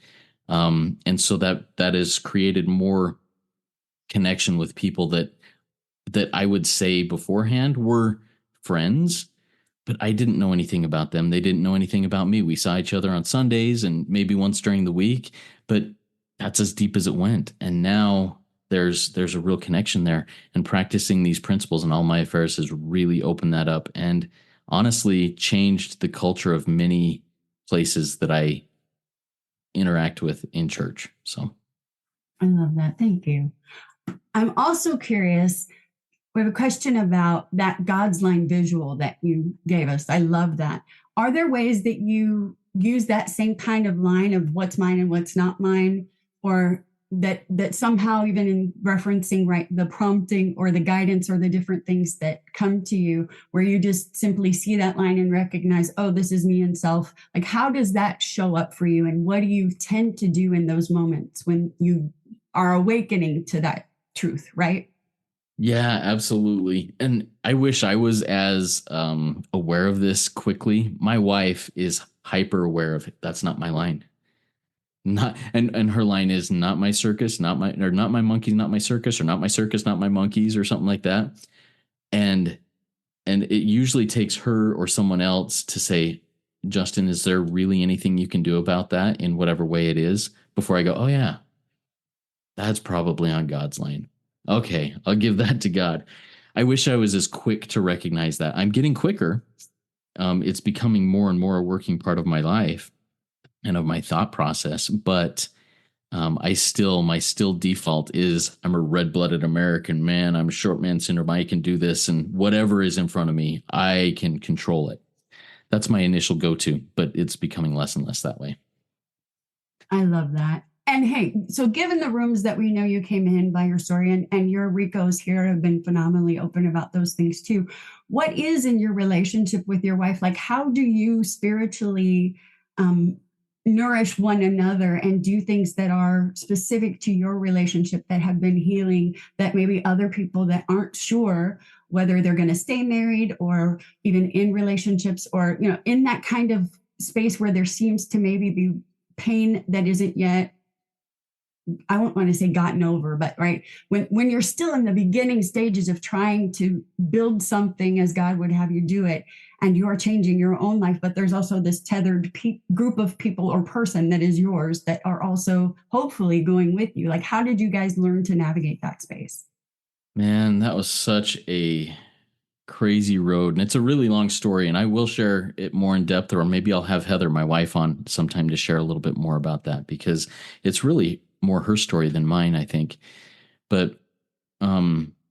And so that has created more connection with people that I would say beforehand were friends, but I didn't know anything about them. They didn't know anything about me. We saw each other on Sundays and maybe once during the week, but that's as deep as it went. And now there's a real connection there, and practicing these principles in all my affairs has really opened that up and honestly changed the culture of many places that I interact with in church. So I love that. Thank you. I'm also curious. We have a question about that God's line visual that you gave us. I love that. Are there ways that you use that same kind of line of what's mine and what's not mine, or that somehow, even in referencing, right, the prompting or the guidance or the different things that come to you, where you just simply see that line and recognize, oh, this is me and self? Like, how does that show up for you? And what do you tend to do in those moments when you are awakening to that truth, right? yeah, absolutely. And I wish I was as aware of this quickly. My wife is hyper aware of it. That's not my line. Not and her line is not my circus, not my monkeys, not my circus, or not my circus, not my monkeys, or something like that. And it usually takes her or someone else to say, Justin, is there really anything you can do about that in whatever way it is? Before I go, oh yeah, that's probably on God's line. Okay, I'll give that to God. I wish I was as quick to recognize that. I'm getting quicker. It's becoming more and more a working part of my life and of my thought process. But my still default is I'm a red-blooded American man. I'm a short man syndrome. I can do this, and whatever is in front of me, I can control it. That's my initial go-to, but it's becoming less and less that way. I love that. And hey, so given the rooms that we know you came in by your story, and your Ricos here have been phenomenally open about those things too, what is in your relationship with your wife? Like, how do you spiritually nourish one another and do things that are specific to your relationship that have been healing, that maybe other people that aren't sure whether they're going to stay married or even in relationships, or, you know, in that kind of space where there seems to maybe be pain that isn't yet, I won't want to say gotten over, but right, when you're still in the beginning stages of trying to build something as God would have you do it, and you are changing your own life, but there's also this tethered group of people or person that is yours that are also hopefully going with you. Like, how did you guys learn to navigate that space? Man, that was such a crazy road, and it's a really long story, and I will share it more in depth, or maybe I'll have Heather, my wife, on sometime to share a little bit more about that, because it's really more her story than mine, I think. But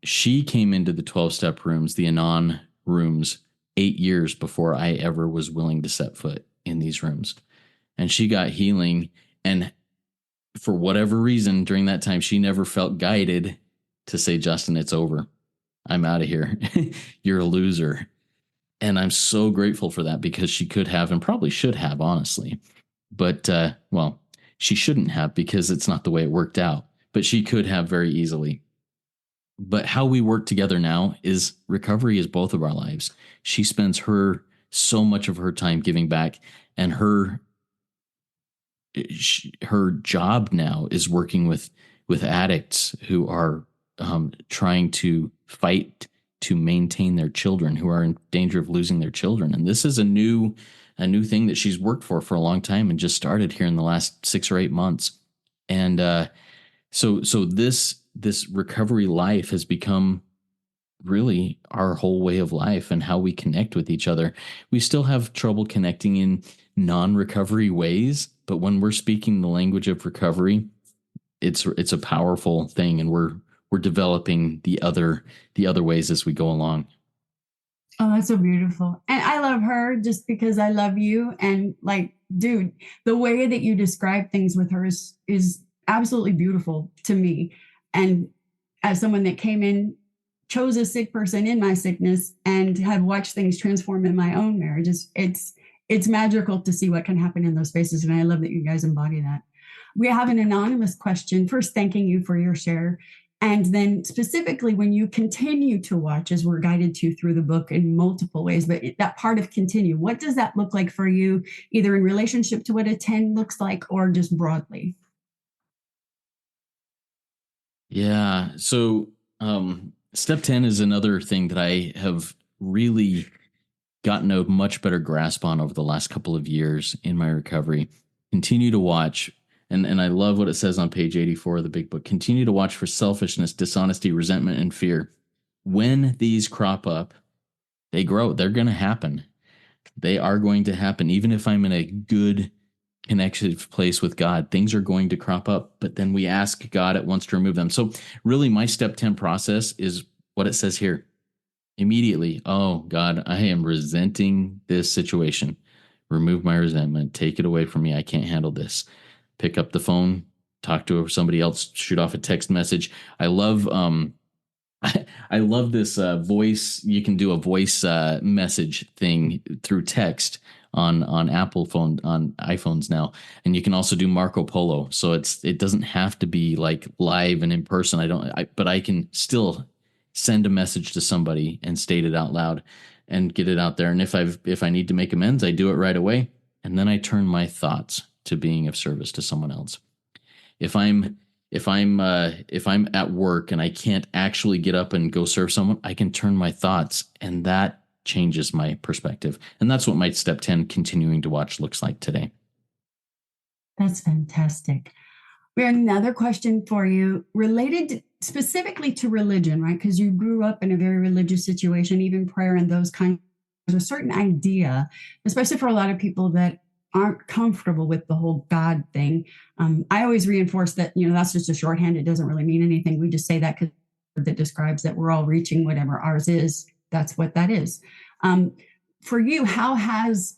she came into the 12-step rooms, the Anon rooms, 8 years before I ever was willing to set foot in these rooms. And she got healing, and for whatever reason during that time, she never felt guided to say, Justin, it's over. I'm out of here. You're a loser. And I'm so grateful for that because she could have and probably should have, honestly. But, well, she shouldn't have because it's not the way it worked out. But she could have very easily. But how we work together now is recovery is both of our lives. She spends so much of her time giving back, and her job now is working with addicts who are trying to fight to maintain their children, who are in danger of losing their children. And this is a new thing that she's worked for a long time and just started here in the last 6 or 8 months. And so this recovery life has become really our whole way of life and how we connect with each other. We still have trouble connecting in non-recovery ways, but when we're speaking the language of recovery, it's a powerful thing, and we're developing the other ways as we go along. Oh, that's so beautiful. And I love her just because I love you. And like, dude, the way that you describe things with her is absolutely beautiful to me. And as someone that came in, chose a sick person in my sickness and have watched things transform in my own marriage, it's magical to see what can happen in those spaces. And I love that you guys embody that. We have an anonymous question. First, thanking you for your share. And then specifically when you continue to watch, as we're guided to through the book in multiple ways, but that part of continue, what does that look like for you, either in relationship to what a 10 looks like or just broadly? Yeah. So step 10 is another thing that I have really gotten a much better grasp on over the last couple of years in my recovery. Continue to watch. And I love what it says on page 84 of the big book. Continue to watch for selfishness, dishonesty, resentment, and fear. When these crop up, they grow. They're going to happen. They are going to happen. Even if I'm in a good connected place with God, things are going to crop up, but then we ask God at once to remove them. So really my step 10 process is what it says here. Immediately, oh God, I am resenting this situation. Remove my resentment. Take it away from me. I can't handle this. Pick up the phone, talk to somebody else, shoot off a text message. I love I love this voice. You can do a voice message thing through text on Apple phone on iPhones now, and you can also do Marco Polo. So it doesn't have to be like live and in person. But I can still send a message to somebody and state it out loud and get it out there. And if I need to make amends, I do it right away, and then I turn my thoughts to being of service to someone else. If I'm if I'm at work and I can't actually get up and go serve someone, I can turn my thoughts, and that changes my perspective. And that's what my step 10 continuing to watch looks like today. That's fantastic. We have another question for you related specifically to religion, right? Because you grew up in a very religious situation, even prayer and those kinds. There's a certain idea, especially for a lot of people that aren't comfortable with the whole God thing. I always reinforce that, that's just a shorthand. It doesn't really mean anything. We just say that because that describes that we're all reaching whatever ours is. That's what that is. For you, how has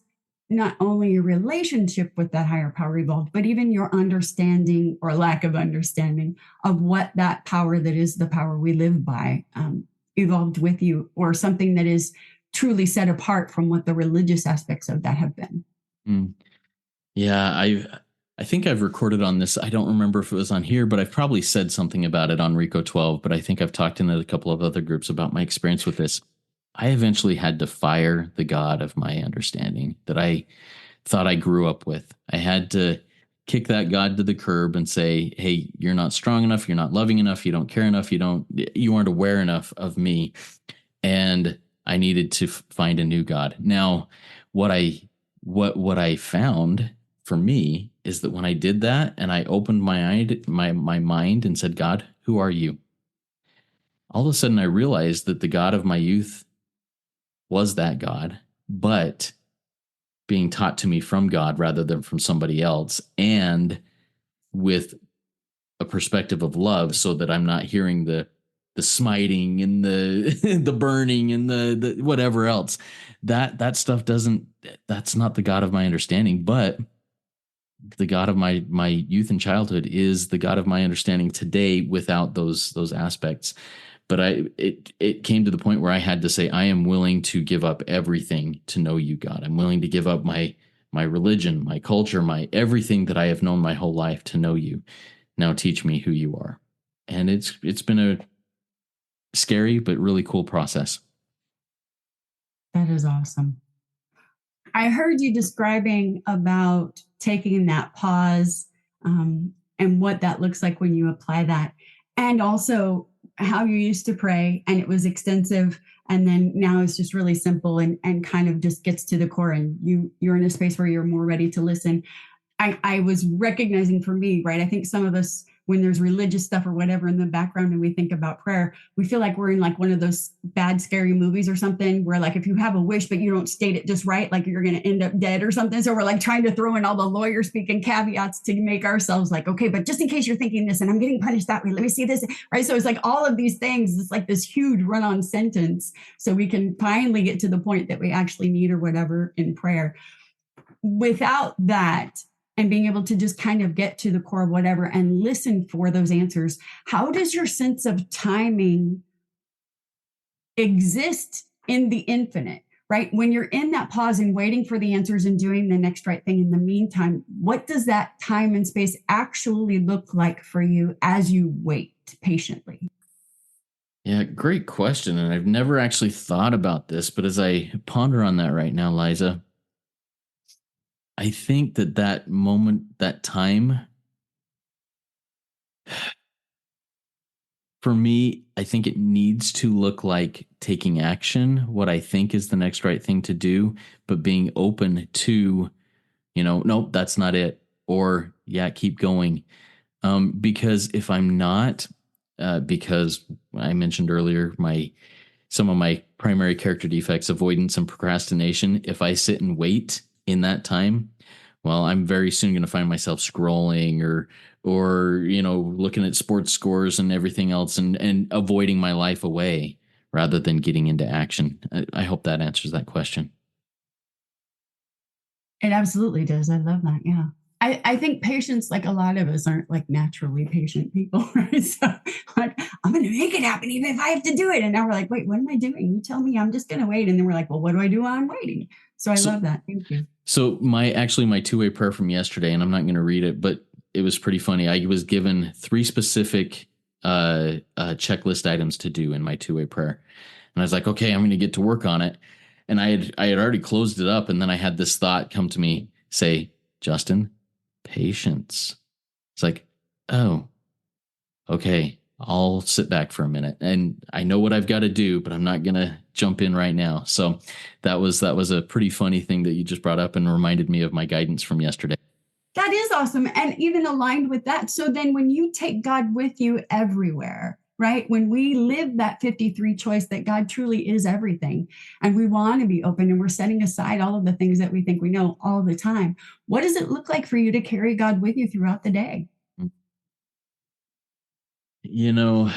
not only your relationship with that higher power evolved, but even your understanding or lack of understanding of what that power that is the power we live by evolved with you, or something that is truly set apart from what the religious aspects of that have been? Mm. Yeah, I think I've recorded on this. I don't remember if it was on here, but I've probably said something about it on Rico 12, but I think I've talked in a couple of other groups about my experience with this. I eventually had to fire the God of my understanding that I thought I grew up with. I had to kick that God to the curb and say, "Hey, you're not strong enough, you're not loving enough, you don't care enough, you aren't aware enough of me." And I needed to find a new God. Now, what I found for me is that when I did that and I opened my mind and said, "God, who are you?" All of a sudden I realized that the God of my youth was that God, but being taught to me from God rather than from somebody else, and with a perspective of love, so that I'm not hearing the smiting and the the burning and the whatever else. That stuff doesn't that's not the God of my understanding, but the God of my youth and childhood is the God of my understanding today without those aspects. But it came to the point where I had to say, I am willing to give up everything to know you, God. I'm willing to give up my religion, my culture, my everything that I have known my whole life to know you. Now teach me who you are. And it's been a scary but really cool process. That is awesome. I heard you describing about taking that pause, and what that looks like when you apply that, and also how you used to pray and it was extensive, and then now it's just really simple and kind of just gets to the core, and you're in a space where you're more ready to listen. I was recognizing for me, right? I think some of us, when there's religious stuff or whatever in the background and we think about prayer, we feel like we're in like one of those bad, scary movies or something where like if you have a wish, but you don't state it just right, like you're going to end up dead or something. So we're like trying to throw in all the lawyer speaking caveats to make ourselves like, okay, but just in case you're thinking this and I'm getting punished that way, let me see this, right? So it's like all of these things, it's like this huge run on sentence. So we can finally get to the point that we actually need or whatever in prayer. Without that, and being able to just kind of get to the core of whatever and listen for those answers, how does your sense of timing exist in the infinite, right? When you're in that pause and waiting for the answers and doing the next right thing in the meantime, what does that time and space actually look like for you as you wait patiently? Yeah, great question. And I've never actually thought about this, but as I ponder on that right now, Liza, I think that moment, that time, for me, I think it needs to look like taking action, what I think is the next right thing to do, but being open to, nope, that's not it. Or, yeah, keep going. Because if I'm not, because I mentioned earlier, some of my primary character defects, avoidance and procrastination, if I sit and wait in that time, well, I'm very soon going to find myself scrolling or looking at sports scores and everything else and avoiding my life away rather than getting into action. I hope that answers that question. It absolutely does. I love that. Yeah. I think patience, like a lot of us, aren't like naturally patient people, right? So, like, I'm going to make it happen even if I have to do it. And now we're like, wait, what am I doing? You tell me, I'm just going to wait. And then we're like, well, what do I do while I'm waiting? So I So, love that. Thank you. So my two-way prayer from yesterday, and I'm not going to read it, but it was pretty funny. I was given 3 specific checklist items to do in my two-way prayer, and I was like, okay, I'm going to get to work on it. And I had already closed it up, and then I had this thought come to me, say, Justin, patience. It's like, oh, okay, I'll sit back for a minute, and I know what I've got to do, but I'm not going to jump in right now. So that was a pretty funny thing that you just brought up and reminded me of my guidance from yesterday. That is awesome. And even aligned with that. So then when you take God with you everywhere, right? When we live that 53 choice that God truly is everything, and we want to be open and we're setting aside all of the things that we think we know all the time, what does it look like for you to carry God with you throughout the day? You know,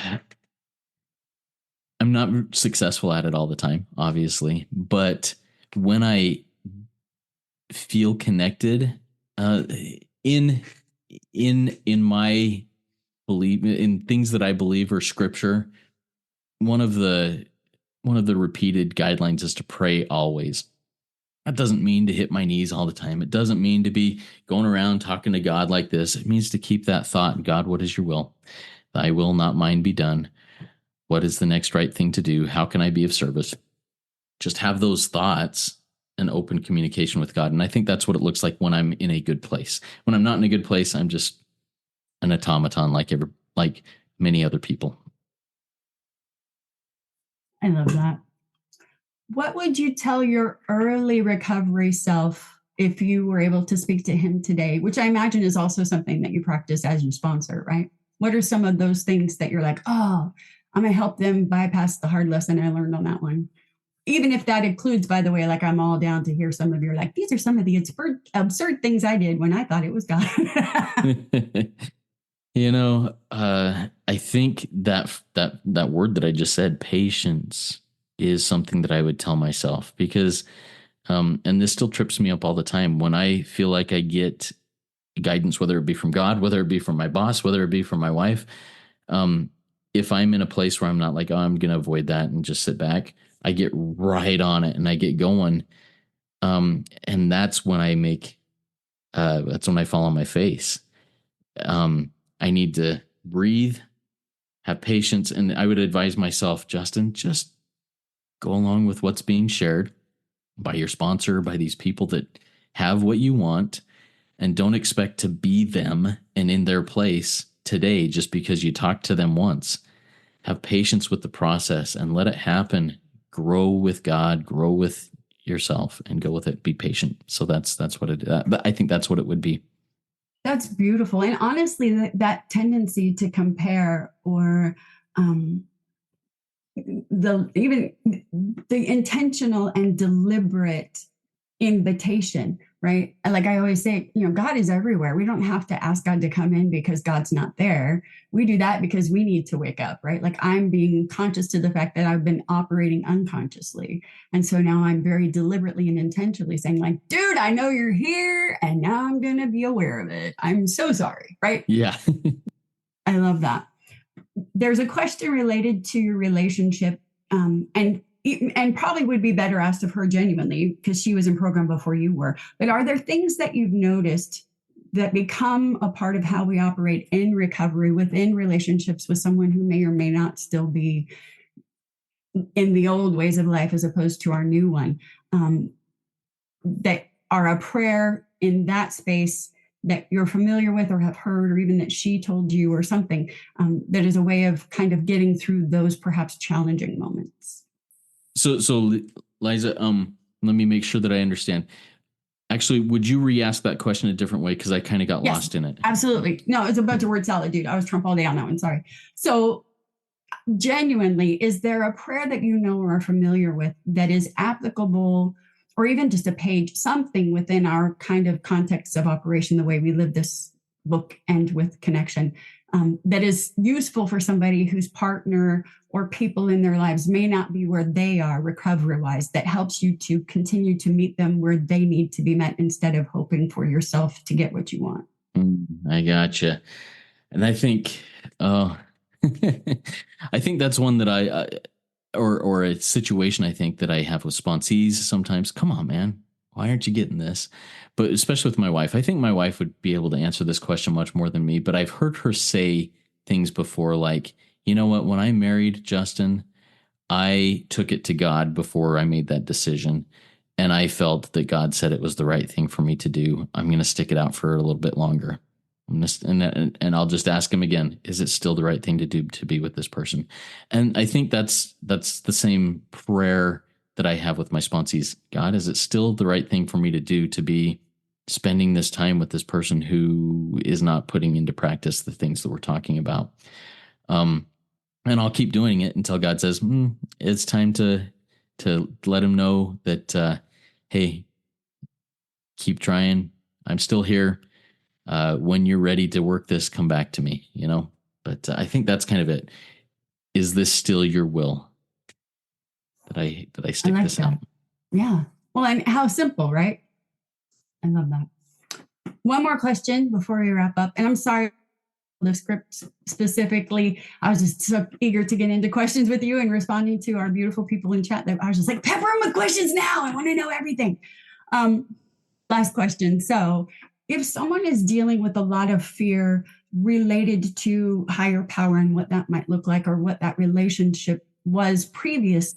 I'm not successful at it all the time, obviously, but when I feel connected, in my belief in things that I believe are scripture, one of the repeated guidelines is to pray always. That doesn't mean to hit my knees all the time. It doesn't mean to be going around talking to God like this. It means to keep that thought, God, what is your will? Thy will, not mine, be done. What is the next right thing to do? How can I be of service? Just have those thoughts and open communication with God. And I think that's what it looks like when I'm in a good place. When I'm not in a good place, I'm just an automaton like many other people. I love that. What would you tell your early recovery self if you were able to speak to him today, which I imagine is also something that you practice as you sponsor, right? What are some of those things that you're like, oh, I'm going to help them bypass the hard lesson I learned on that one? Even if that includes, by the way, like I'm all down to hear some of your, like, these are some of the absurd things I did when I thought it was God. I think that word that I just said, patience, is something that I would tell myself because, and this still trips me up all the time when I feel like I get guidance, whether it be from God, whether it be from my boss, whether it be from my wife. if I'm in a place where I'm not like, oh, I'm going to avoid that and just sit back, I get right on it and I get going. And that's when that's when I fall on my face. I need to breathe, have patience. And I would advise myself, Justin, just go along with what's being shared by your sponsor, by these people that have what you want, and don't expect to be them and in their place today just because you talked to them once. Have patience with the process and let it happen. Grow with God, grow with yourself, and go with it. Be patient. So that's what it. I think that's what it would be. That's beautiful. And honestly, that tendency to compare or um, even the intentional and deliberate invitation, right? Like I always say, God is everywhere. We don't have to ask God to come in because God's not there. We do that because we need to wake up, right? Like I'm being conscious to the fact that I've been operating unconsciously. And so now I'm very deliberately and intentionally saying, like, dude, I know you're here and now I'm going to be aware of it. I'm so sorry, right? Yeah. I love that. There's a question related to your relationship, and probably would be better asked of her genuinely because she was in program before you were. But are there things that you've noticed that become a part of how we operate in recovery within relationships with someone who may or may not still be in the old ways of life as opposed to our new one, that are a prayer in that space that you're familiar with or have heard, or even that she told you or something, that is a way of kind of getting through those perhaps challenging moments? So Liza, let me make sure that I understand. Actually, would you re-ask that question a different way? Because I kind of got Yes, lost in it. absolutely. No, it's a bunch of word salad, dude. I was Trump all day on that one. Sorry. So genuinely, is there a prayer that you know or are familiar with that is applicable, or even just a page, something within our kind of context of operation, the way we live this book and with connection, that is useful for somebody whose partner or people in their lives may not be where they are recovery wise, that helps you to continue to meet them where they need to be met instead of hoping for yourself to get what you want? I gotcha. And I think, I think that's one that or a situation I think that I have with sponsees sometimes. Come on, man, why aren't you getting this? But especially with my wife, I think my wife would be able to answer this question much more than me. But I've heard her say things before, like, you know what? When I married Justin, I took it to God before I made that decision. And I felt that God said it was the right thing for me to do. I'm going to stick it out for a little bit longer. And I'll just ask him again, is it still the right thing to do to be with this person? And I think that's the same prayer that I have with my sponsees. God, is it still the right thing for me to do to be spending this time with this person who is not putting into practice the things that we're talking about? And I'll keep doing it until God says, it's time to let him know that, hey, keep trying. I'm still here. When you're ready to work this, come back to me, But I think that's kind of it. Is this still your will that I stick like this that. out? Yeah. Well, and how simple, right? I love that. One more question before we wrap up. And I'm sorry, the script specifically. I was just so eager to get into questions with you and responding to our beautiful people in chat that I was just like, pepper them with questions now. I want to know everything. Last question. So, if someone is dealing with a lot of fear related to higher power and what that might look like, or what that relationship was previous,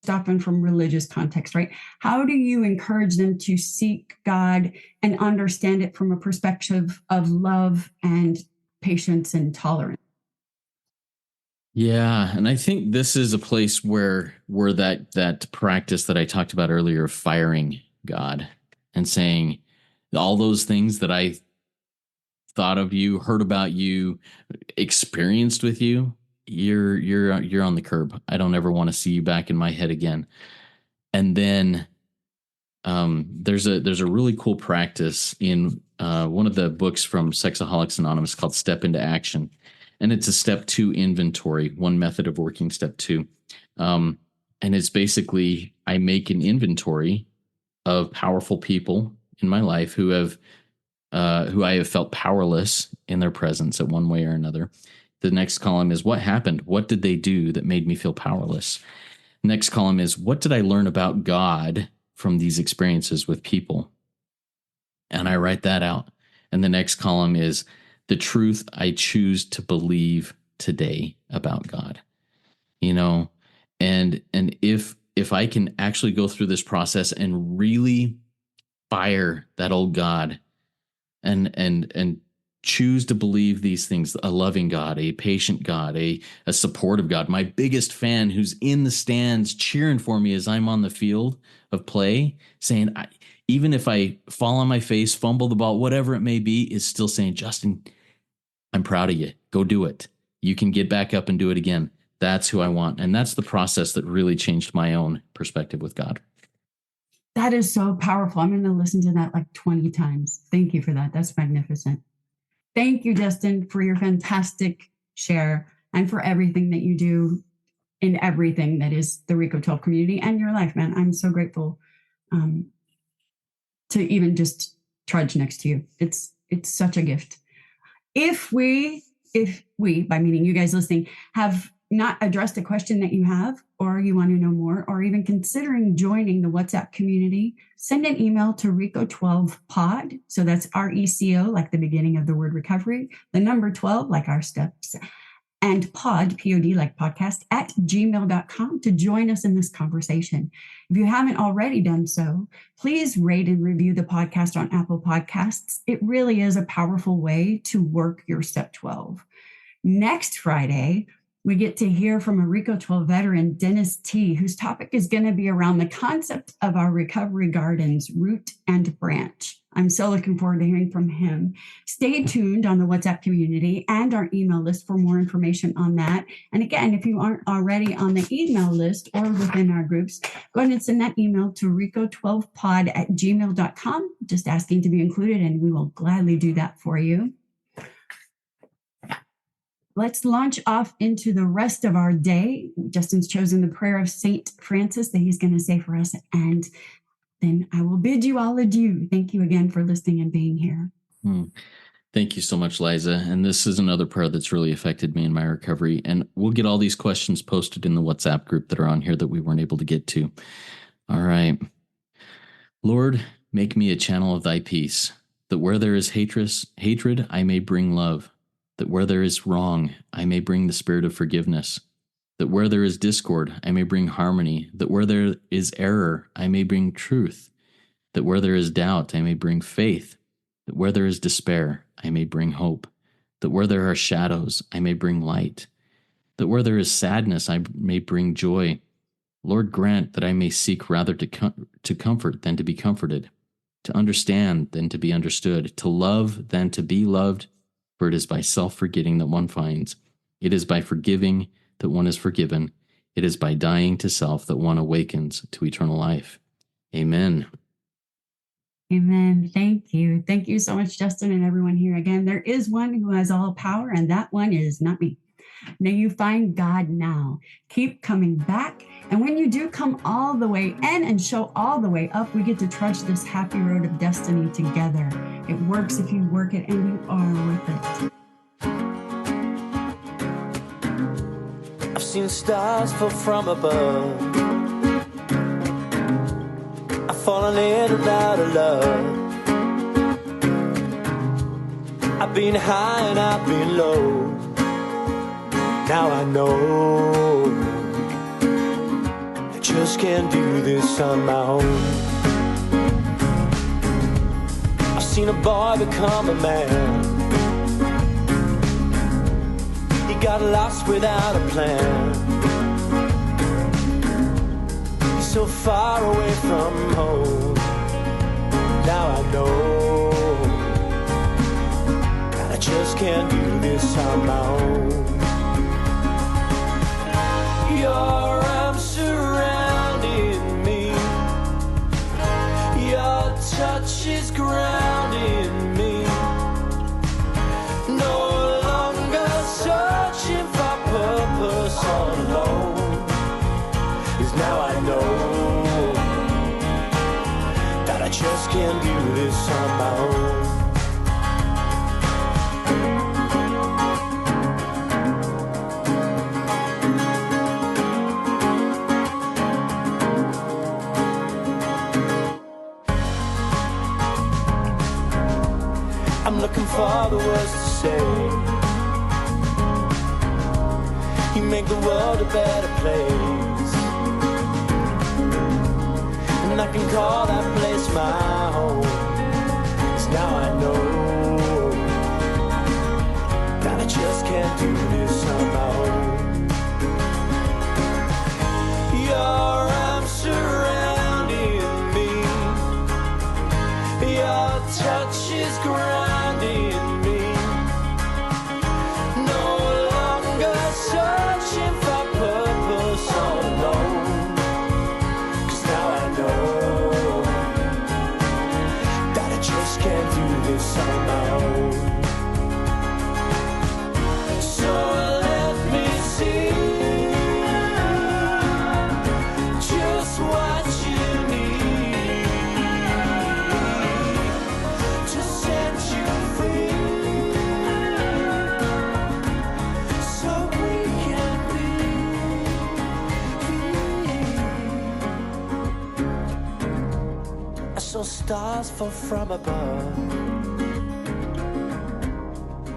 often from religious context, right? How do you encourage them to seek God and understand it from a perspective of love and patience and tolerance? Yeah, and I think this is a place where that practice that I talked about earlier of firing God and saying all those things that I thought of you, heard about you, experienced with you, you're on the curb. I don't ever want to see you back in my head again. And then there's a really cool practice in one of the books from Sexaholics Anonymous called Step into Action, and it's a step 2 inventory, one method of working step 2, and it's basically I make an inventory of powerful people in my life who I have felt powerless in their presence at one way or another, The next column is what happened? What did they do that made me feel powerless? Next column is what did I learn about God from these experiences with people? And I write that out. And the next column is the truth I choose to believe today about God. You know, and if I can actually go through this process and really fire that old God and choose to believe these things, a loving God, a patient God, a supportive God, my biggest fan who's in the stands cheering for me as I'm on the field of play, saying, even if I fall on my face, fumble the ball, whatever it may be, is still saying, Justin, I'm proud of you. Go do it. You can get back up and do it again. That's who I want. And that's the process that really changed my own perspective with God. That is so powerful. I'm going to listen to that like 20 times. Thank you for that. That's magnificent. Thank you, Justin, for your fantastic share and for everything that you do in everything that is the Rico 12 community and your life, man. I'm so grateful to even just trudge next to you. It's such a gift. If we, by meaning you guys listening, have not addressed a question that you have, or you want to know more, or even considering joining the WhatsApp community, send an email to Rico12pod. So that's RECO, like the beginning of the word recovery, the number 12, like our steps, and pod, P-O-D, like podcast, at gmail.com to join us in this conversation. If you haven't already done so, please rate and review the podcast on Apple Podcasts. It really is a powerful way to work your step 12. Next Friday, we get to hear from a Rico 12 veteran, Dennis T., whose topic is going to be around the concept of our recovery gardens, root and branch. I'm so looking forward to hearing from him. Stay tuned on the WhatsApp community and our email list for more information on that. And again, if you aren't already on the email list or within our groups, go ahead and send that email to rico12pod@gmail.com, just asking to be included, and we will gladly do that for you. Let's launch off into the rest of our day. Justin's chosen the prayer of St. Francis that he's going to say for us, and then I will bid you all adieu. Thank you again for listening and being here. Thank you so much, Liza. And this is another prayer that's really affected me in my recovery. And we'll get all these questions posted in the WhatsApp group that are on here that we weren't able to get to. All right. Lord, make me a channel of thy peace, that where there is hatred, I may bring love. That where there is wrong, I may bring the spirit of forgiveness. That where there is discord, I may bring harmony. That where there is error, I may bring truth. That where there is doubt, I may bring faith. That where there is despair, I may bring hope. That where there are shadows, I may bring light. That where there is sadness, I may bring joy. Lord, grant that I may seek rather to comfort than to be comforted, to understand than to be understood, to love than to be loved. For it is by self-forgetting that one finds. It is by forgiving that one is forgiven. It is by dying to self that one awakens to eternal life. Amen. Amen. Thank you. Thank you so much, Justin, and everyone here. Again, there is one who has all power, and that one is not me. May you find God now. Keep coming back. And when you do come all the way in and show all the way up, we get to trudge this happy road of destiny together. It works if you work it, and you are worth it. I've seen stars fall from above. I've fallen in and out of love. I've been high and I've been low. Now I know I just can't do this on my own. I've seen a boy become a man. He got lost without a plan. He's so far away from home. Now I know I just can't do this on my own. Your arms surrounding me. Your touch is grounding me. No longer searching for purpose all alone. 'Cause now I know that I just can't do this on my own. I'm looking for the words to say. You make the world a better place, and I can call that place my home. 'Cause now I know that I just can't do this on my own. Your arms surrounding me, your touch is grounding me. No longer searching for purpose all alone. 'Cause now I know that I just can't do this on my own. So let me see just what you need to set you free, so we can be. I saw stars fall from above.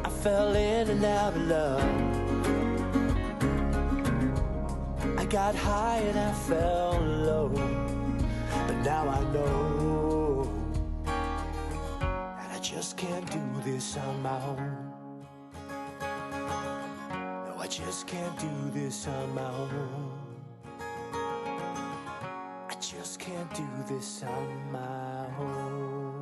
I fell in and out of love. I got high and I fell low, but now I know that I just can't do this on my own. No, I just can't do this on my own. I just can't do this on my own.